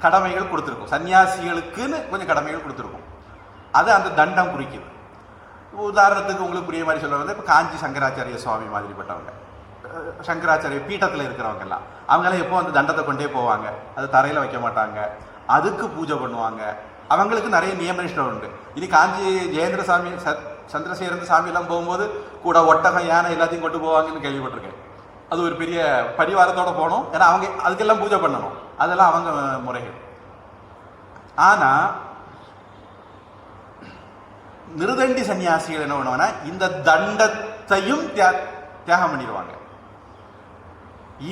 கடமைகள் கொடுத்துருக்கும், சன்னியாசிகளுக்குன்னு கொஞ்சம் கடமைகள் கொடுத்துருக்கும். அது அந்த தண்டம் குறிக்குது. உதாரணத்துக்கு உங்களுக்கு புரிய மாதிரி சொல்ல வந்து இப்போ காஞ்சி சங்கராச்சாரிய சுவாமி மாதிரிப்பட்டவங்க, சங்கராச்சாரிய பீட்டத்தில் இருக்கிறவங்க எல்லாம் அவங்களாம் எப்போ அந்த தண்டத்தை கொண்டே போவாங்க, அது தரையில் வைக்க மாட்டாங்க, அதுக்கு பூஜை பண்ணுவாங்க. அவங்களுக்கு நிறைய நியமனிஷ்டம் உண்டு. இனி காஞ்சி ஜெயேந்திர சாமி, சந்திரசேகரன் சாமி எல்லாம் போகும்போது கூட ஒட்டகம், யானை எல்லாத்தையும் கொண்டு போவாங்கன்னு கேள்விப்பட்டிருக்கேன். அது ஒரு பெரிய பரிவாரத்தோட போகணும், ஏன்னா அவங்க அதுக்கெல்லாம் பூஜை பண்ணணும், அதெல்லாம் அவங்க முறைகள். ஆனால் நிருதண்டி சன்னியாசிகள் என்ன பண்ணுவாங்கன்னா இந்த தண்டத்தையும் தியாகம் பண்ணிடுவாங்க.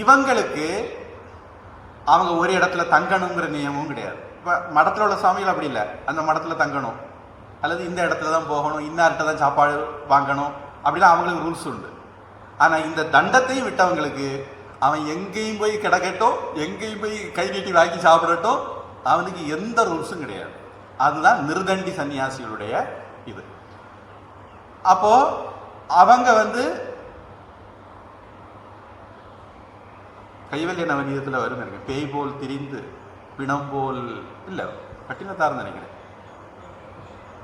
இவங்களுக்கு அவங்க ஒரு இடத்துல தங்கணுங்கிற நியமமும் கிடையாது. இப்போ மடத்தில் உள்ள சுவாமிகள் அப்படி இல்லை, அந்த மடத்தில் தங்கணும் அல்லது இந்த இடத்துல தான் போகணும், இன்னார்கிட்ட தான் சாப்பாடு வாங்கணும், அப்படிலாம் அவங்களுக்கு ரூல்ஸ் உண்டு. ஆனால் இந்த தண்டத்தையும் விட்டவங்களுக்கு அவன் எங்கேயும் போய் கிடக்கட்டும், எங்கேயும் போய் கை நீட்டி வாங்கி சாப்பிடட்டும், அவனுக்கு எந்த ரூல்ஸும் கிடையாது. அதுதான் நிருதண்டி சன்னியாசிகளுடைய இது. அப்போ அவங்க வந்து கைவல்ய நவநீதத்தில் வரும் இருக்கு, பேய் போல் திரிந்து பிணம் போல், இல்லை பட்டினத்தார்னு நினைக்கிறேன்,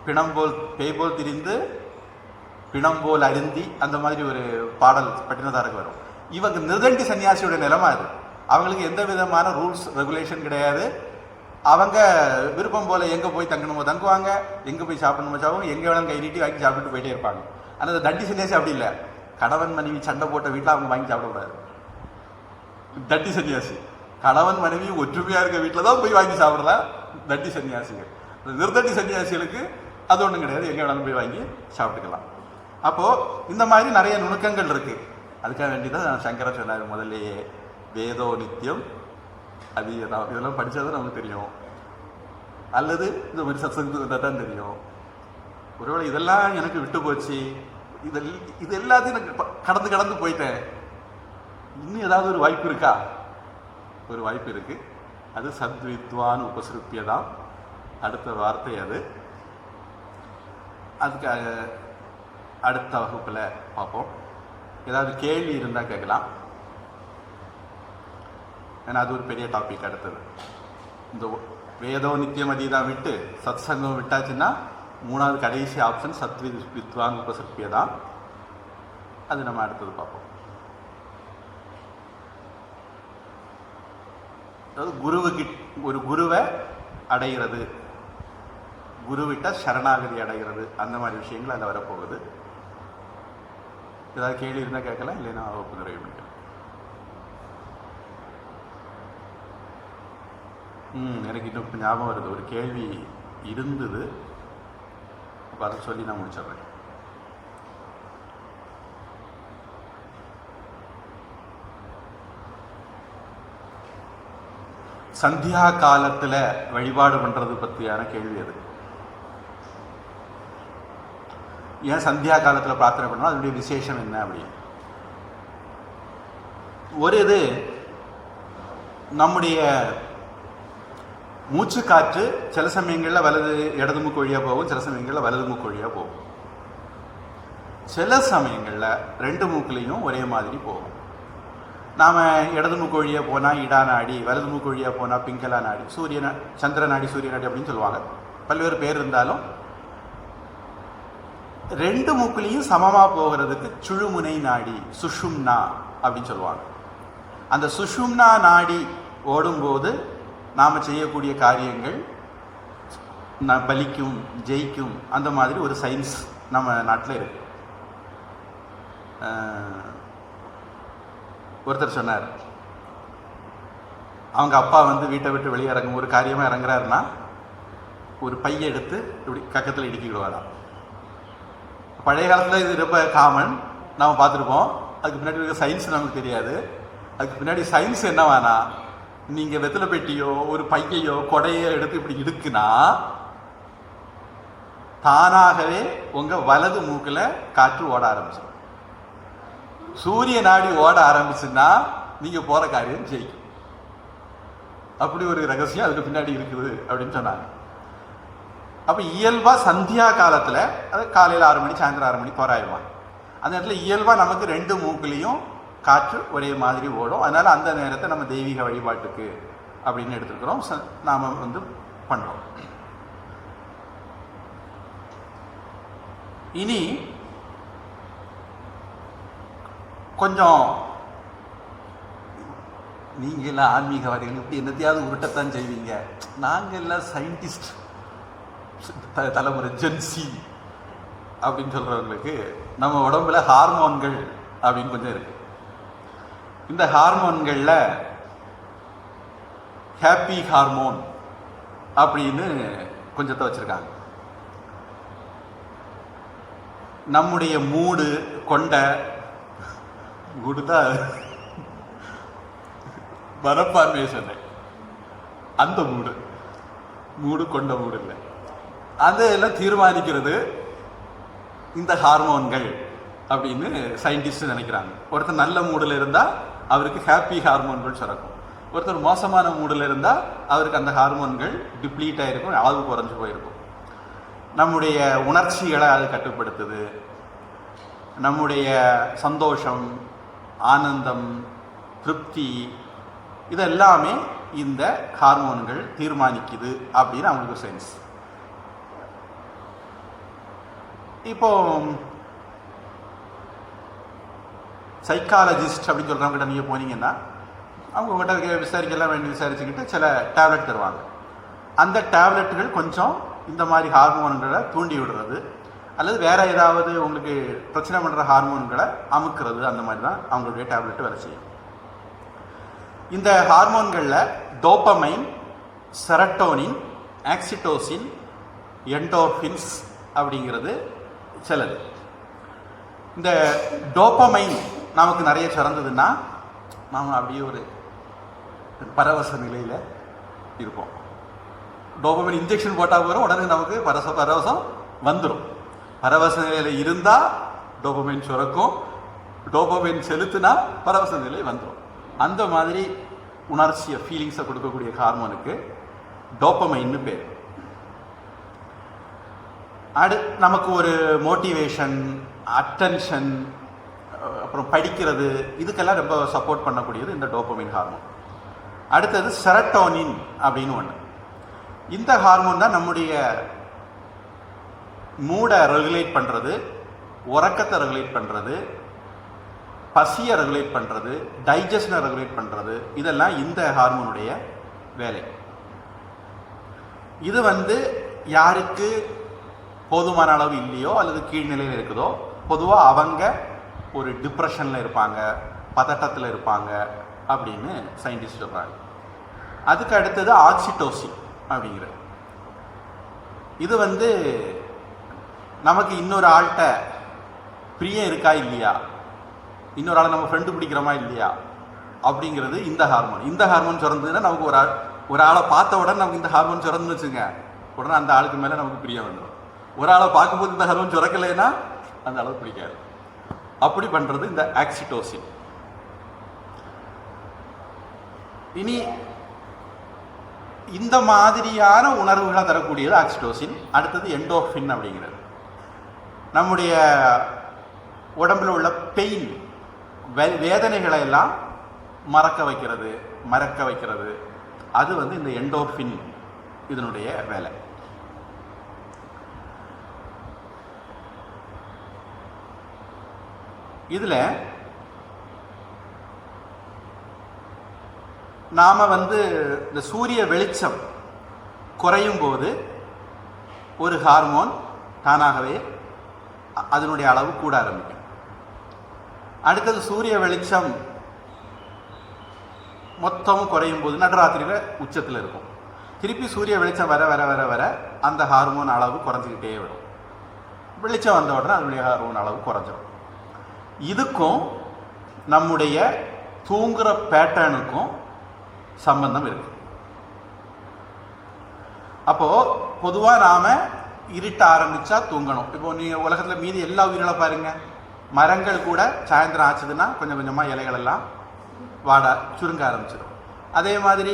பிணம் போல் பேய் போல் திரிந்து பிணம் போல் அருந்தி, அந்த மாதிரி ஒரு பாடல் பட்டினத்தாருக்கு வரும். இவங்க நிருதண்டி சன்னியாசியோட நிலைமை அது. அவங்களுக்கு எந்த விதமான ரூல்ஸ் ரெகுலேஷன் கிடையாது. அவங்க விருப்பம் போல எங்கே போய் தங்கணுமோ தங்குவாங்க, எங்கே போய் சாப்பிடணுமோ சாப்பிடுவோம், எங்கே வேணாலும் கை நீட்டி வாங்கி சாப்பிட்டுட்டு போயிட்டே இருப்பாங்க. ஆனால் அந்த தண்டி சன்னியாசி அப்படி இல்லை. கணவன் மனைவி சண்டை போட்ட வீட்டில் அவங்க வாங்கி சாப்பிடக்கூடாது. தண்டி சன்னியாசி கணவன் மனைவி ஒற்றுமையாக இருக்க வீட்டில் தான் போய் வாங்கி சாப்பிடலாம் தண்டி சன்னியாசிகள். நிர்தண்டி சன்னியாசிகளுக்கு அது ஒன்றும் கிடையாது, எங்கே வேணாலும் போய் வாங்கி சாப்பிட்டுக்கலாம். அப்போது இந்த மாதிரி நிறைய நுணுக்கங்கள் இருக்குது. அதுக்காக வேண்டிதான் சங்கரர் சொன்னார் முதல்லையே, வேதோ நித்தியம் அது இதெல்லாம் படித்தா நமக்கு தெரியும், அல்லது இந்த மாதிரி சத்சங்கத்துக்கு வந்தால் தான் தெரியும். ஒருவேளை இதெல்லாம் எனக்கு விட்டு போச்சு, இது எல்லாத்தையும் எனக்கு கடந்து போயிட்டேன், இன்னும் ஏதாவது ஒரு வாய்ப்பு இருக்கா? ஒரு வாய்ப்பு இருக்கு. அது சத்வித்வான் உபசிருப்பியதான் அடுத்த வார்த்தை. அதுக்கு அடுத்த வகுப்பில் பார்ப்போம். ஏதாவது கேள்வி இருந்தால் கேட்கலாம், ஏன்னா அது ஒரு பெரிய டாபிக். அடுத்தது இந்த வேதோ நித்தியம் அதீதா விட்டு சத் சங்கம் விட்டாச்சுன்னா 3வது கடைசி ஆப்ஷன் சத்வித்வான் உபசிருப்பியதான். அது நம்ம அடுத்தது பார்ப்போம். அதாவது ஒரு குருவை அடைகிறது, குருவிட்ட சரணாகதி அடைகிறது, அந்த மாதிரி விஷயங்கள் அதில் வரப்போகுது. ஏதாவது கேள்வி இருந்தால் கேட்கலாம், இல்லைன்னா வகுப்பு நிறைவு பண்ணிக்கலாம். எனக்கு இன்னும் ஞாபகம் வருது, ஒரு கேள்வி இருந்தது, அப்போ அதை சொல்லி நான் முடிச்சிடுறேன். சந்தியா காலத்தில் வழிபாடு பண்ணுறது பற்றியான கேள்வி அது. ஏன் சந்தியா காலத்தில் பிரார்த்தனை பண்ணணும், அதனுடைய விசேஷம் என்ன அப்படின்னு. ஒரு இது நம்முடைய மூச்சு காற்று சில சமயங்களில் இடது மூக்கு வழியாக போகும், சில சமயங்களில் வலது மூக்கு வழியாக போகும். சில சமயங்களில் 2 மூக்குலையும் ஒரே மாதிரி போகும். நாம் இடது மூக்கு வழியாக போனால் இடா நாடி, வலது மூக்கு வழியாக போனால் பிங்கலா நாடி, சந்திர நாடி, சூரிய நாடி அப்படின்னு சொல்லுவாங்க. பல்வேறு பேர் இருந்தாலும் 2 மூக்குலையும் சமமாக போகிறதுக்கு சுழுமுனை நாடி, சுஷும்னா அப்படின்னு சொல்லுவாங்க. அந்த சுஷும்னா நாடி ஓடும்போது நாம் செய்யக்கூடிய காரியங்கள் பலிக்கும், ஜெயிக்கும், அந்த மாதிரி ஒரு சயின்ஸ் நம்ம நாட்டில் இருக்கு. ஒருத்தர் சொன்னார், அவங்க அப்பா வீட்டை விட்டு வெளியே ஒரு காரியமாக இறங்குறாருன்னா ஒரு பையை எடுத்து இப்படி கக்கத்தில் இடுக்கி விடுவாராம். பழைய காலத்தில் இது ரொம்ப காமன், நாம் பார்த்துருப்போம். அதுக்கு பின்னாடி இருக்க சயின்ஸ் நமக்கு தெரியாது. அதுக்கு பின்னாடி சயின்ஸ் என்னவானா, நீங்கள் வெத்தலை பெட்டியோ ஒரு பையையோ கொடையோ எடுத்து இப்படி இடுக்குன்னா தானாகவே உங்கள் வலது மூக்கில் காற்று ஓட ஆரம்பிச்சிடும். சூரிய நாடி ஓட ஆரம்பிச்சுன்னா நீங்கள் போகிற காரியம் ஜெயிக்கும். அப்படி ஒரு ரகசியம் அதுக்கு பின்னாடி இருக்குது அப்படின்னு சொன்னாங்க. அப்போ இயல்பாக சந்தியா காலத்தில், அது காலையில் 6 மணி சாயந்தரம் 6 மணி தோராயமா, அந்த இடத்துல இயல்பாக நமக்கு 2 மூக்குலேயும் காற்று ஒரே மாதிரி ஓடும். அதனால் அந்த நேரத்தை நம்ம தெய்வீக வழிபாட்டுக்கு அப்படின்னு எடுத்துக்கிறோம், நாம் வந்து பண்ணுறோம். இனி கொஞ்சம் நீங்கள் எல்லாம் ஆன்மீகவாதிகள் இப்படி என்னத்தையாவது உருட்டத்தான் செய்வீங்க. நாங்கள் எல்லாம் சயின்டிஸ்ட் தலைமுறை ஜென்சி அப்படின்னு சொல்கிறவங்களுக்கு நம்ம உடம்புல ஹார்மோன்கள் அப்படின்னு கொஞ்சம் இருக்கு. இந்த ஹார்மோன்களில் ஹாப்பி ஹார்மோன் அப்படின்னு கொஞ்சத்தை வச்சுருக்காங்க. நம்முடைய மூடு கொண்ட மூடு தான் மனப்பான்மையை சொன்னேன். அந்த மூடு கொண்ட மூடு இல்லை, அதெல்லாம் தீர்மானிக்கிறது இந்த ஹார்மோன்கள் அப்படின்னு சயின்டிஸ்ட் நினைக்கிறாங்க. ஒருத்தர் நல்ல மூடில் இருந்தால் அவருக்கு ஹாப்பி ஹார்மோன்கள் சுரக்கும். ஒருத்தர் மோசமான மூடில் இருந்தால் அவருக்கு அந்த ஹார்மோன்கள் டிப்ளீட் ஆகிருக்கும், அளவு குறைஞ்சி போயிருக்கும். நம்முடைய உணர்ச்சிகளை அது கட்டுப்படுத்துது. நம்முடைய சந்தோஷம், ஆனந்தம், திருப்தி இதெல்லாமே இந்த ஹார்மோன்கள் தீர்மானிக்குது அப்படின்னு அவங்களுக்கு சயின்ஸ். இப்போ சைக்காலஜிஸ்ட் அப்படின்னு சொல்கிறவங்ககிட்ட நீங்கள் போனீங்கன்னா அவங்க உங்கள்கிட்ட விசாரிக்கலாம் வேண்டி விசாரிச்சுக்கிட்டு சில டேப்லெட் தருவாங்க. அந்த டேப்லெட்டுகள் கொஞ்சம் இந்த மாதிரி ஹார்மோன்களை தூண்டி விடுறது அல்லது வேறு ஏதாவது உங்களுக்கு பிரச்சனை பண்ணுற ஹார்மோன்களை அமுக்கிறது, அந்த மாதிரி தான் அவங்களுடைய டேப்லெட்டு வேலை செய்யும். இந்த ஹார்மோன்களில் டோப்பமைன், செரட்டோனின், ஆக்சிடோசின், என்டோர்ஃபின்ஸ் அப்படிங்கிறது சிலது. இந்த டோப்பமைன் நமக்கு நிறைய சிறந்ததுன்னா நாம் அப்படியே ஒரு பரவச நிலையில் இருப்போம். டோப்பமைன் இன்ஜெக்ஷன் போட்டால் போகிறோம், உடனே நமக்கு பரவசம் வந்துடும். பரவச நிலையில் இருந்தால் டோப்பமைன் சுரக்கும், டோப்பமைன் செலுத்தினா பரவச நிலை வந்துடும். அந்த மாதிரி உணர்ச்சியை ஃபீலிங்ஸை கொடுக்கக்கூடிய ஹார்மோனுக்கு டோப்பமைன்னு பேர். நமக்கு ஒரு மோட்டிவேஷன், அட்டென்ஷன், அப்புறம் படிக்கிறது, இதுக்கெல்லாம் ரொம்ப சப்போர்ட் பண்ணக்கூடியது இந்த டோப்பமைன் ஹார்மோன். அடுத்தது செரட்டோனின் அப்படின்னு ஒன்று. இந்த ஹார்மோன் தான் நம்முடைய மூடை ரெகுலேட் பண்ணுறது, உறக்கத்தை ரெகுலேட் பண்ணுறது, பசியை ரெகுலேட் பண்ணுறது, டைஜஷனை ரெகுலேட் பண்ணுறது, இதெல்லாம் இந்த ஹார்மோனுடைய வேலை. இது வந்து யாருக்கு போதுமான அளவு இல்லையோ அல்லது கீழ்நிலையில் இருக்குதோ, பொதுவாக அவங்க ஒரு டிப்ரெஷனில் இருப்பாங்க, பதட்டத்தில் இருப்பாங்க அப்படின்னு சயின்டிஸ்ட் சொல்கிறாங்க. அதுக்கு அடுத்தது ஆக்சிடோசின் அப்படிங்கிறது. இது வந்து நமக்கு இன்னொரு ஆள்கிட்ட பிரியம் இருக்கா இல்லையா, இன்னொரு ஆளை நம்ம ஃப்ரெண்டு பிடிக்கிறோமா இல்லையா அப்படிங்கிறது இந்த ஹார்மோன். இந்த ஹார்மோன் சுரந்ததுன்னா நமக்கு ஒரு ஆளை பார்த்த உடனே நமக்கு இந்த ஹார்மோன் சுரந்துன்னு வச்சுங்க, உடனே அந்த ஆளுக்கு மேலே நமக்கு பிரியம் வந்துடும். ஒரு ஆளை பார்க்கும்போது இந்த ஹார்மோன் சுரக்கலைன்னா அந்த அளவு பிடிக்காது. அப்படி பண்ணுறது இந்த ஆக்சிடோசின். இனி இந்த மாதிரியான உணர்வுகளை தரக்கூடியது ஆக்சிடோசின். அடுத்தது எண்டோர்ஃபின் அப்படிங்கிறது. நம்முடைய உடம்பில் உள்ள பெயின், வேதனைகளை எல்லாம் மறக்க வைக்கிறது, அது வந்து இந்த எண்டோர்ஃபின் இதனுடைய வேலை. இதில் நாம் வந்து இந்த சூரிய வெளிச்சம் குறையும் போது ஒரு ஹார்மோன் தானாகவே அதனுடைய அளவு கூட ஆரம்பிக்கும். அடுத்தது சூரிய வெளிச்சம் மொத்தமும் குறையும் போது நடுராத்திரியில் உச்சத்தில் இருக்கும். திருப்பி சூரிய வெளிச்சம் வர வர வர வர அந்த ஹார்மோன் அளவு குறைஞ்சிக்கிட்டே வரும். வெளிச்சம் வந்த உடனே அதனுடைய ஹார்மோன் அளவு குறைஞ்சிடும். இதுக்கும் நம்முடைய தூங்குற பேட்டர்னுக்கும் சம்பந்தம் இருக்கு. அப்போ பொதுவா நாம இருட்ட ஆரம்பிச்சா தூங்கணும். இப்போ நீங்க உலகத்துல மீதி எல்லா உயிரிகளை பாருங்க, மரங்கள் கூட சாயந்தரம் ஆச்சுதுன்னா கொஞ்சம் கொஞ்சமா இலைகள் எல்லாம் சுருங்க ஆரம்பிச்சிடும். அதே மாதிரி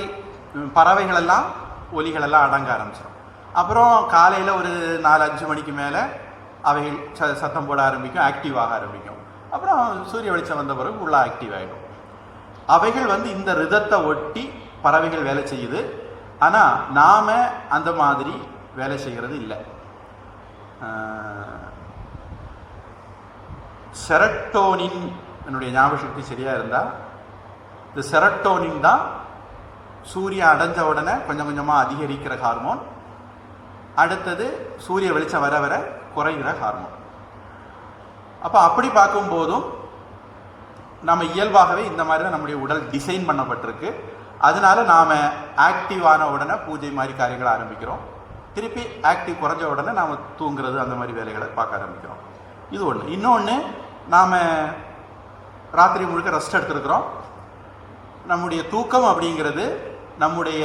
பறவைகள் எல்லாம் ஒலிகள் எல்லாம் அடங்க ஆரம்பிச்சிடும். அப்புறம் காலையில ஒரு 4-5 மணிக்கு மேல அவைகள் சத்தம் போட ஆரம்பிக்கும், ஆக்டிவ் ஆக ஆரம்பிக்கும். அப்புறம் சூரிய வெளிச்சம் வந்த பிறகு உள்ள ஆக்டிவ் ஆகிடும். அவைகள் இந்த ரிதத்தை ஒட்டி பறவைகள் வேலை செய்யுது. ஆனா நாம அந்த மாதிரி வேலை செய்கிறது இல்லை. செரட்டோனின், என்னுடைய ஞாபக சக்தி சரியா இருந்தா, இந்த செரட்டோனின் தான் சூரியன் அடைஞ்ச உடனே கொஞ்சம் கொஞ்சமா அதிகரிக்கிற ஹார்மோன். அடுத்தது சூரிய வெளிச்சம் வர வர குறைகிற ஹார்மோன். அப்போ அப்படி பார்க்கும் போதும் நம்ம இயல்பாகவே இந்த மாதிரி தான் நம்முடைய உடல் டிசைன் பண்ணப்பட்டிருக்கு. அதனால நாம ஆக்டிவ் ஆன உடனே பூஜை மாதிரி காரியங்களை ஆரம்பிக்கிறோம். திருப்பி ஆக்டிவ் குறைஞ்ச உடனே நாம தூங்குறது, அந்த மாதிரி வேலைகளை பார்க்க ஆரம்பிக்கிறோம். இது ஒன்று. இன்னொன்று, நாம ராத்திரி முழுக்க ரெஸ்ட் எடுத்துருக்கிறோம். நம்முடைய தூக்கம் அப்படிங்கிறது நம்முடைய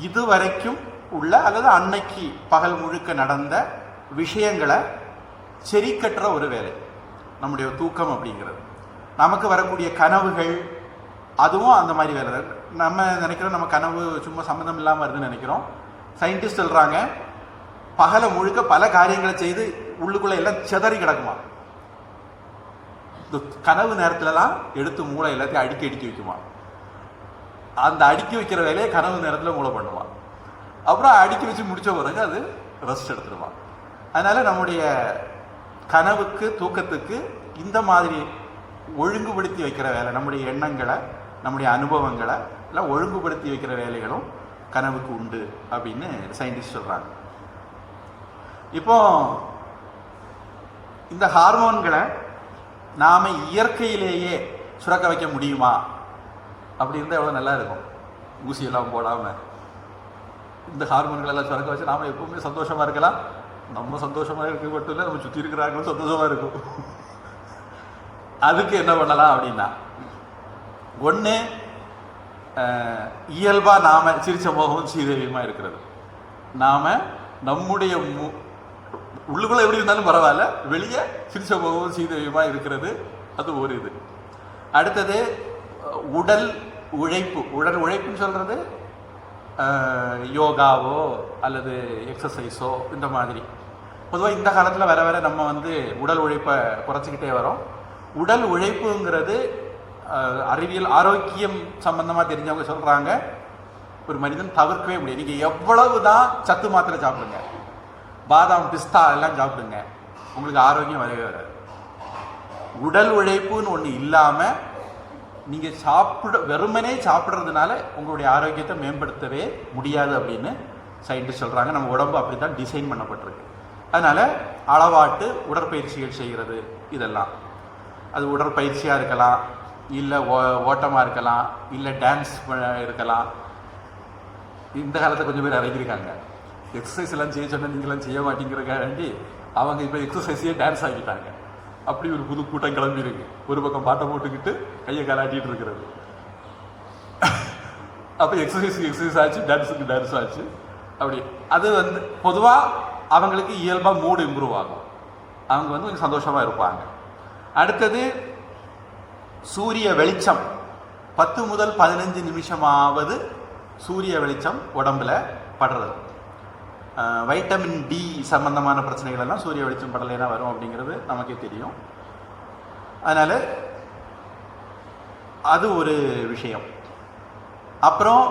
இதுவரைக்கும் உள்ள அல்லது அன்னைக்கு பகல் முழுக்க நடந்த விஷயங்களை சரி கட்டுற ஒரு வேலை நம்முடைய தூக்கம் அப்படிங்கிறது. நமக்கு வரக்கூடிய கனவுகள் அதுவும் அந்த மாதிரி வேலை. நம்ம நினைக்கிறோம் நம்ம கனவு சும்மா சம்மந்தம் இல்லாமல் வருதுன்னு நினைக்கிறோம். சயின்டிஸ்ட் சொல்றாங்க பகலை முழுக்க பல காரியங்களை செய்து உள்ளுக்குள்ள எல்லாம் செதறி கிடக்குமா. இந்த கனவு நேரத்துலலாம் எடுத்து மூளை எல்லாத்தையும் அடுக்கி வைக்குமா. அந்த அடுக்கி வைக்கிற வேலையை கனவு நேரத்தில் மூளை பண்ணுவான். அப்புறம் அடுக்கி வச்சு முடிச்ச பிறகு அது ரெஸ்ட் எடுத்துடுவான். அதனால நம்முடைய கனவுக்கு தூக்கத்துக்கு இந்த மாதிரி ஒழுங்குபடுத்தி வைக்கிற வேலை, நம்முடைய எண்ணங்களை நம்முடைய அனுபவங்களை எல்லாம் ஒழுங்குபடுத்தி வைக்கிற வேலைகளும் கனவுக்கு உண்டு அப்படின்னு சயின்டிஸ்ட் சொல்றாங்க. இப்போ இந்த ஹார்மோன்களை நாம இயற்கையிலேயே சுரக்க வைக்க முடியுமா அப்படி இருந்தால் எவ்வளோ நல்லா இருக்கும். ஊசியெல்லாம் போடாம இந்த ஹார்மோன்கள் எல்லாம் சுரக்க வச்சு நாம எப்பவுமே சந்தோஷமா இருக்கலாம். நம்ம சந்தோஷமா இருக்க மட்டும் இல்லை, நம்ம சுற்றி இருக்கிறாங்களும் சந்தோஷமா இருக்கும். அதுக்கு என்ன பண்ணலாம் அப்படின்னா, ஒன்று இயல்பா நாம சிரிச்ச முகமும் சீதேவியமா இருக்கிறது. நாம நம்முடைய உள்ளுக்குள்ள எப்படி இருந்தாலும் பரவாயில்ல, வெளியே சிரிச்ச முகமும் சீதேவியமா இருக்கிறது, அது ஒரு இது. அடுத்தது உடல் உழைப்பு. உடல் உழைப்புன்னு சொல்றது யோகாவோ அல்லது எக்ஸசைஸோ இந்த மாதிரி. பொதுவாக இந்த காலத்தில் வர வர நம்ம உடல் உழைப்பை குறைச்சிக்கிட்டே வரோம். உடல் உழைப்புங்கிறது அறிவியல் ஆரோக்கியம் சம்பந்தமாக தெரிஞ்சவங்க சொல்கிறாங்க, ஒரு மனிதன் தவிர்க்கவே முடியாது. நீங்கள் எவ்வளவு தான் சத்து மாத்திரை சாப்பிடுங்க, பாதாம் பிஸ்தா எல்லாம் சாப்பிடுங்க, உங்களுக்கு ஆரோக்கியம் வரவே வராது. உடல் உழைப்புன்னு ஒன்று இல்லாமல் நீங்கள் வெறுமனே சாப்பிட்றதுனால உங்களுடைய ஆரோக்கியத்தை மேம்படுத்தவே முடியாது அப்படின்னு சயின்டிஸ்ட் சொல்கிறாங்க. நம்ம உடம்பு அப்படி தான் டிசைன் பண்ணப்பட்டிருக்கு. அதனால் அளவாட்டு உடற்பயிற்சிகள் செய்கிறது, இதெல்லாம் அது உடற்பயிற்சியாக இருக்கலாம், இல்லை ஓட்டமாக இருக்கலாம், இல்லை டான்ஸ் இருக்கலாம். இந்த காலத்தில் கொஞ்சம் பேர் இறங்கியிருக்காங்க. எக்ஸசைஸ் எல்லாம் செய்ய சொன்னால் நீங்களாம் செய்ய மாட்டேங்கிறக்காண்டி அவங்க இப்போ எக்ஸசைஸையே டான்ஸ் ஆகிட்டாங்க. அப்படி ஒரு புது கூட்டம் கிளம்பி இருக்கு. ஒரு பக்கம் பாட்டை போட்டுக்கிட்டு கையை காலாட்டிட்டு இருக்கிறது. அப்போ எக்ஸசைஸ் ஆச்சு, டான்ஸுக்கு டான்ஸ் ஆச்சு. அப்படி அது பொதுவாக அவங்களுக்கு இயல்பாக மூடு இம்ப்ரூவ் ஆகும். அவங்க கொஞ்சம் சந்தோஷமாக இருப்பாங்க. அடுத்தது சூரிய வெளிச்சம். 10 முதல் 15 நிமிஷமாவது சூரிய வெளிச்சம் உடம்புல படுறது. வைட்டமின் டி சம்பந்தமான பிரச்சனைகள் எல்லாம் சூரிய வெளிச்சம் படலைனா வரும் அப்படிங்கிறது நமக்கே தெரியும். அதனால அது ஒரு விஷயம். அப்புறம்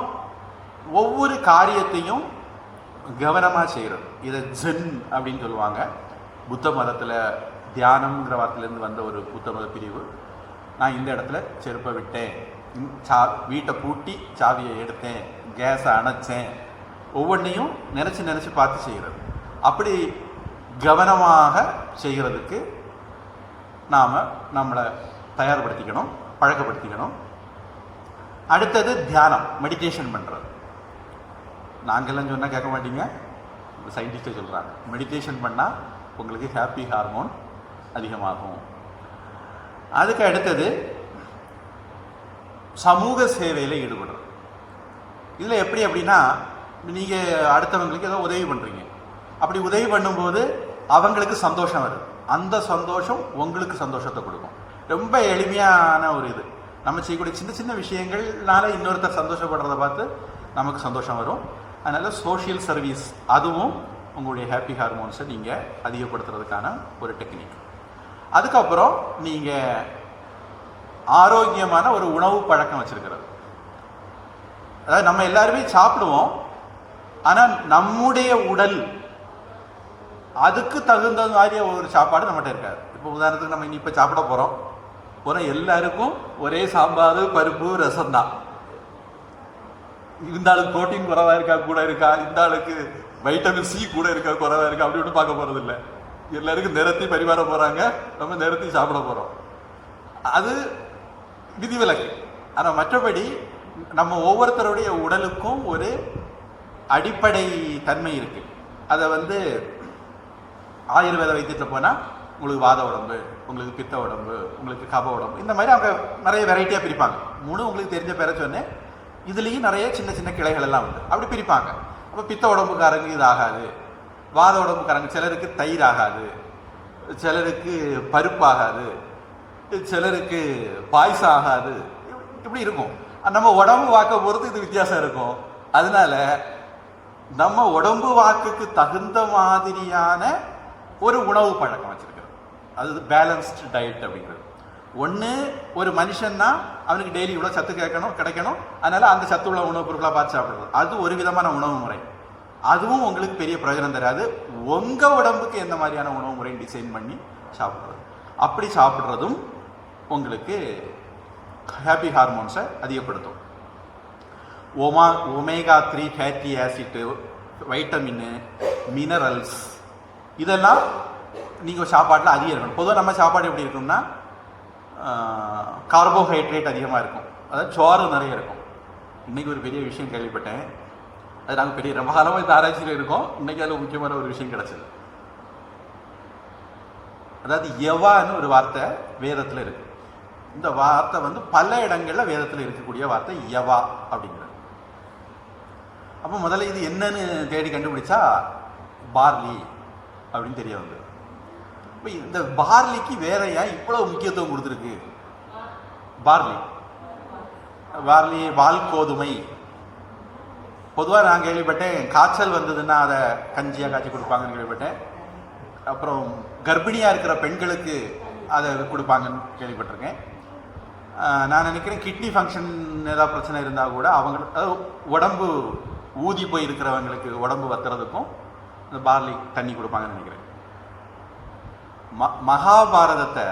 ஒவ்வொரு காரியத்தையும் கவனமாக செய்கிறது. இதை ஜென் அப்படின்னு சொல்லுவாங்க. புத்த மதத்தில் தியானம்ங்கிற வார்த்தையிலேருந்து வந்த ஒரு புத்த மத பிரிவு. நான் இந்த இடத்துல செருப்பை விட்டேன், வீட்டை பூட்டி சாவியை எடுத்தேன், கேஸை அணைச்சேன், ஒவ்வொன்றையும் நினச்சி பார்த்து செய்கிறது. அப்படி கவனமாக செய்கிறதுக்கு நாம் நம்மளை தயார்படுத்திக்கணும், பழக்கப்படுத்திக்கணும். அடுத்தது தியானம், மெடிடேஷன் பண்ணுறது. நாங்கள்லாம் சொன்னால் கேட்க மாட்டீங்க. சயின்டிஸ்டே சொல்கிறாங்க. மெடிடேஷன் பண்ணால் உங்களுக்கு ஹாப்பி ஹார்மோன் அதிகமாகும். அதுக்கு அடுத்தது சமூக சேவையில் ஈடுபடுறது. இதில் எப்படி அப்படின்னா, நீங்கள் அடுத்தவங்களுக்கு ஏதோ உதவி பண்ணுறீங்க. அப்படி உதவி பண்ணும்போது அவங்களுக்கு சந்தோஷம் வருது. அந்த சந்தோஷம் உங்களுக்கு சந்தோஷத்தை கொடுக்கும். ரொம்ப எளிமையான ஒரு இது. நம்ம செய்யக்கூடிய சின்ன சின்ன விஷயங்கள்னால இன்னொருத்தர் சந்தோஷப்படுறத பார்த்து நமக்கு சந்தோஷம் வரும். அதனால் சோஷியல் சர்வீஸ் அதுவும் உங்களுடைய ஹாப்பி ஹார்மோன்ஸை நீங்கள் அதிகப்படுத்துறதுக்கான ஒரு டெக்னிக். அதுக்கப்புறம் நீங்கள் ஆரோக்கியமான ஒரு உணவு பழக்கம் வச்சிருக்கிறது. அதாவது நம்ம எல்லாருமே சாப்பிடுவோம், ஆனால் நம்முடைய உடல் அதுக்கு தகுந்த மாதிரி ஒரு சாப்பாடு நம்மகிட்ட இருக்காது. இப்போ உதாரணத்துக்கு நம்ம இப்போ சாப்பிட போகிறோம், எல்லாருக்கும் ஒரே சாம்பார் பருப்பு ரசம் தான். இந்த ஆளுக்கு புரோட்டீன் குறைவா இருக்கா கூட இருக்கா, இந்த ஆளுக்கு வைட்டமின் சி கூட இருக்கா குறைவா இருக்கா அப்படி ஒன்றும் பார்க்க போறது இல்லை. எல்லாருக்கும் நிறத்தி பரிமாற போறாங்க, நம்ம நிறத்தி சாப்பிட போறோம். அது விதிவிலக்கு. ஆனால் மற்றபடி நம்ம ஒவ்வொருத்தருடைய உடலுக்கும் ஒரு அடிப்படை தன்மை இருக்கு. அதை ஆயுர்வேத வைத்தியத்தில் போனால் உங்களுக்கு வாத உடம்பு, உங்களுக்கு பித்த உடம்பு, உங்களுக்கு கப உடம்பு, இந்த மாதிரி அவங்க நிறைய வெரைட்டியாக பிரிப்பாங்க. உங்களுக்கு தெரிஞ்ச பேரை சொன்னேன். இதுலேயும் நிறைய சின்ன சின்ன கிளைகள் எல்லாம் உண்டு. அப்படி பிரிப்பாங்க. அப்போ பித்த உடம்புக்காரங்க இது ஆகாது, வாத உடம்புக்காரங்க சிலருக்கு தயிர் ஆகாது, சிலருக்கு பருப்பு ஆகாது, சிலருக்கு பாயசம் ஆகாது, இப்படி இருக்கும். நம்ம உடம்பு வாக்க பொறுத்து இது வித்தியாசம் இருக்கும். அதனால நம்ம உடம்பு வாக்குக்கு தகுந்த மாதிரியான ஒரு உணவு பழக்கம் வச்சிருக்கிறது. அது பேலன்ஸ்டு டயட் அப்படிங்கிறது. ஒன்று, ஒரு மனுஷன்னா அவனுக்கு டெய்லி இவ்வளோ சத்து கிடைக்கணும், அதனால அந்த சத்து உள்ள உணவுப் பொருட்களாக பார்த்து சாப்பிடுறது, அது ஒரு விதமான உணவு முறை. அதுவும் உங்களுக்கு பெரிய பிரயோஜனம் தராது. உங்கள் உடம்புக்கு எந்த மாதிரியான உணவு முறையை டிசைன் பண்ணி சாப்பிட்றது, அப்படி சாப்பிட்றதும் உங்களுக்கு ஹாப்பி ஹார்மோன்ஸை அதிகப்படுத்தும். Omega 3 fatty acid, vitamin, minerals, இதெல்லாம் நீங்கள் சாப்பாட்டில் அதிகம் இருக்கணும். பொதுவாக நம்ம சாப்பாடு எப்படி இருக்கும்னா கார்போஹைட்ரேட் அதிகமாக இருக்கும், அதாவது சோறு நிறைய இருக்கும். இன்றைக்கி ஒரு பெரிய விஷயம் கேள்விப்பட்டேன். அது நாங்கள் ரொம்ப காலமாக இந்த ஆராய்ச்சியில் இருக்கோம். இன்றைக்கி அதில் முக்கியமான ஒரு விஷயம் கிடச்சிது. அதாவது யவான்னு ஒரு வார்த்தை வேதத்தில் இருக்கு. இந்த வார்த்தை பல இடங்களில் வேதத்தில் இருக்கக்கூடிய வார்த்தை யவா அப்படிங்கிறது. அப்போ முதல்ல இது என்னன்னு தேடி கண்டுபிடிச்சா பார்லி அப்படின்னு தெரிய வந்தது. இப்போ இந்த பார்லிக்கு வேற ஏன் இவ்வளவு முக்கியத்துவம் கொடுத்துருக்கு? பார்லி வால்கோதுமை. பொதுவாக நான் கேள்விப்பட்டேன், காய்ச்சல் வந்ததுன்னா அதை கஞ்சியாக காய்ச்சி கொடுப்பாங்கன்னு கேள்விப்பட்டேன். அப்புறம் கர்ப்பிணியாக இருக்கிற பெண்களுக்கு அதை கொடுப்பாங்கன்னு கேள்விப்பட்டிருக்கேன். நான் நினைக்கிறேன் கிட்னி ஃபங்க்ஷன் ஏதாவது பிரச்சனை இருந்தால் கூட அவங்க உடம்பு ஊதி போய் இருக்கிறவங்களுக்கு உடம்பு வத்துறதுக்கும் இந்த பார்லி தண்ணி கொடுப்பாங்கன்னு நினைக்கிறேன். மகாபாரதத்தை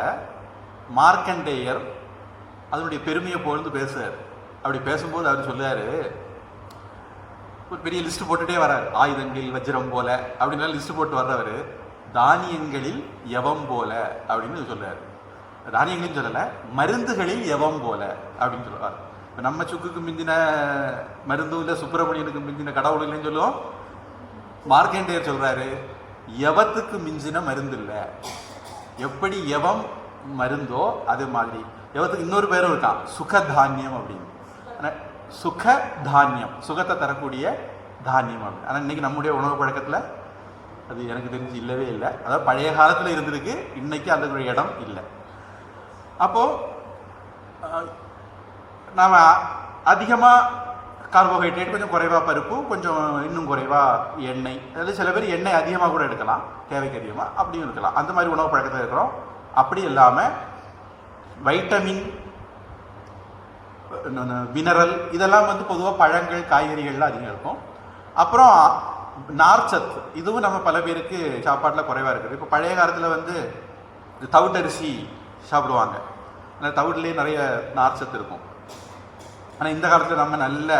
மார்க்கண்டேயர் அதனுடைய பெருமையை பொழுது பேசுறார். அப்படி பேசும்போது அவர் சொல்லுவாரு, ஒரு பெரிய லிஸ்ட் போட்டுட்டே வர்றாரு. ஆயுதங்களில் வஜ்ரம் போல அப்படின்னு லிஸ்ட் போட்டு வர்றவர் தானியங்களில் யவம் போல அப்படின்னு சொல்றாரு. தானியங்களையும் சொல்லலை, மருந்துகளில் யவம் போல அப்படின்னு சொல்லுவார். இப்போ நம்ம சுக்குக்கு மிஞ்சின மருந்தும் இல்லை, சுப்பிரமணியனுக்கு மிஞ்சின கடவுள் இல்லைன்னு சொல்லுவோம். மார்க்கண்டேயர் சொல்றாரு, யவத்துக்கு மிஞ்சின மருந்து இல்லை. எப்படி யவம் மருந்தோ அது மாதிரி யவத்துக்கு இன்னொரு பேரும் இருக்கான், சுகதானியம் அப்படின்னு. ஆனால் சுகதானியம், சுகத்தை தரக்கூடிய தானியம் அப்படின்னு. ஆனால் இன்னைக்கு நம்முடைய உணவு பழக்கத்தில் அது எனக்கு தெரிஞ்சு இல்லவே இல்லை. அதாவது பழைய காலத்தில் இருந்திருக்கு, இன்னைக்கு அந்த ஒரு இடம் இல்லை. அப்போது நாம் அதிகமாக கார்போஹைட்ரேட், கொஞ்சம் குறைவாக பருப்பு, கொஞ்சம் இன்னும் குறைவாக எண்ணெய், அதாவது சில பேர் எண்ணெய் அதிகமாக கூட எடுக்கலாம், தேவைக்கு அதிகமாக அப்படியும் இருக்கலாம். அந்த மாதிரி உணவு பழக்கத்தில் இருக்கிறோம். அப்படி இல்லாமல் வைட்டமின், மினரல் இதெல்லாம் பொதுவாக பழங்கள் காய்கறிகள்லாம் அதிகம் இருக்கும். அப்புறம் நார்ச்சத்து, இதுவும் நம்ம பல பேருக்கு சாப்பாட்டில் குறைவாக இருக்குது. இப்போ பழைய காலத்தில் தவிட்டரிசி சாப்பிடுவாங்க, அந்த தவிட்லேயே நிறைய நார்ச்சத்து இருக்கும். ஆனால் இந்த காலத்தில் நம்ம நல்ல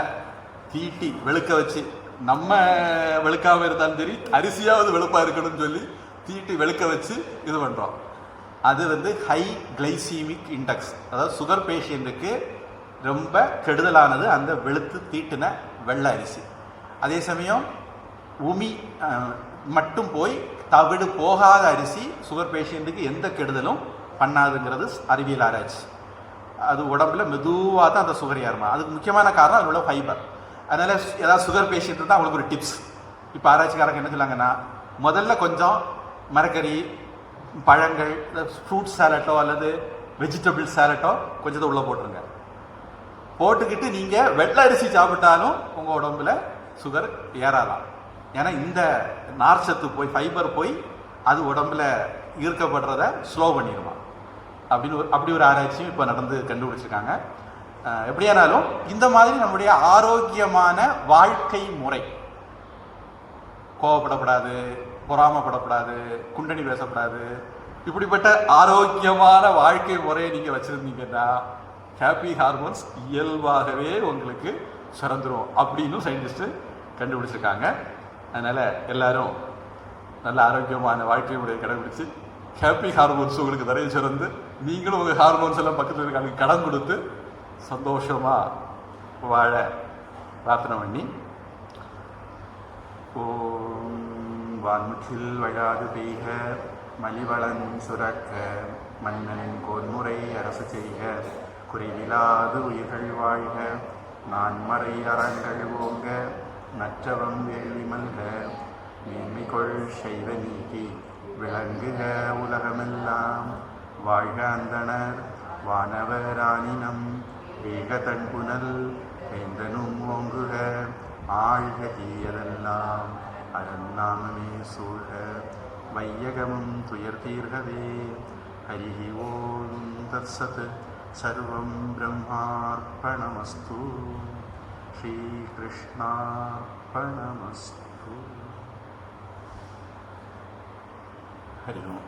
தீட்டி வெளுக்க வச்சு, நம்ம வெளுக்காமல் இருந்தாலும் சரி அரிசியாவது வெளுப்பாக இருக்கணும்னு சொல்லி தீட்டி வெளுக்க வச்சு இது பண்ணுறோம். அது ஹை கிளைசீமிக் இண்டெக்ஸ், அதாவது சுகர் பேஷண்ட்டுக்கு ரொம்ப கெடுதலானது அந்த வெளுத்து தீட்டின வெள்ளை அரிசி. அதே சமயம் உமி மட்டும் போய் தவிடு போகாத அரிசி சுகர் பேஷண்ட்டுக்கு எந்த கெடுதலும் பண்ணாதுங்கிறது அறிவியல் ஆராய்ச்சி. அது உடம்புல மெதுவாக தான் அந்த சுகர் ஏறுமா. அதுக்கு முக்கியமான காரணம் அதில் உள்ள ஃபைபர். அதனால் ஏதாவது சுகர் பேஷண்ட் இருந்தால் அவங்களுக்கு ஒரு டிப்ஸ். இப்போ ஆராய்ச்சிக்காரங்க என்ன சொல்லாங்கன்னா, முதல்ல கொஞ்சம் மரக்கறி, பழங்கள், ஃப்ரூட் சாலட்டோ அல்லது வெஜிடபிள் சாலட்டோ கொஞ்சத்தை உள்ளே போட்டுருங்க. போட்டுக்கிட்டு நீங்கள் வெள்ளை அரிசி சாப்பிட்டாலும் உங்கள் உடம்புல சுகர் ஏறாதான். ஏன்னா இந்த நார்ச்சத்து போய் ஃபைபர் போய் அது உடம்புல ஈர்க்கப்படுறத ஸ்லோ பண்ணிடுமா அப்படி ஒரு ஆராய்ச்சியும் இப்போ நடந்து கண்டுபிடிச்சிருக்காங்க. எப்படியானாலும் இந்த மாதிரி நம்முடைய ஆரோக்கியமான வாழ்க்கை முறை, கோவப்படக்கூடாது, பொறாமப்படக்கூடாது, குண்டனி பேசக்கூடாது, இப்படிப்பட்ட ஆரோக்கியமான வாழ்க்கை முறையை நீங்கள் வச்சுருந்தீங்கன்னா ஹாப்பி ஹார்மோன்ஸ் இயல்பாகவே உங்களுக்கு சுரந்துரும் அப்படின்னு சயின்டிஸ்ட்டு கண்டுபிடிச்சிருக்காங்க. அதனால் எல்லாரும் நல்ல ஆரோக்கியமான வாழ்க்கை முறையை கடைபிடிச்சு ஹாப்பி ஹார்மோன்ஸ் உங்களுக்கு நிறைய சுரந்து நீங்களும் உங்கள் ஹார்மோன்ஸ் எல்லாம் பக்கத்தில் இருக்காங்க கடன் கொடுத்து சந்தோஷமாக வாழ பிரார்த்தனை பண்ணி, ஓம் வான்முற்றில் வழாது பெய்க மலிவளன் சுரக்க மன்னனின் கோன்முறை அரசு செய்க குறைவிலாது உயிர்கள் வாழ்க நான்மறை அறங்கள் ஓங்க நற்றவம் வேள்வி மல்க மேன்மைகொள் செய்த நீக்கி விளங்குக உலகமெல்லாம் வாழ்க அந்தணர் வானவராணினம் வேக தன்புனல் வேந்தனும் ஓங்குக ஆழ்க தீயதெல்லாம் அறநாமமே சூழ்க வையகமும் துயர் தீர்கவே. ஹரி ஓம் தத்சத் சர்வம் பிரம்மார்ப்பணமஸ்து. ஸ்ரீகிருஷ்ணார்ப்பணமஸ்து. ஹரி ஓம்.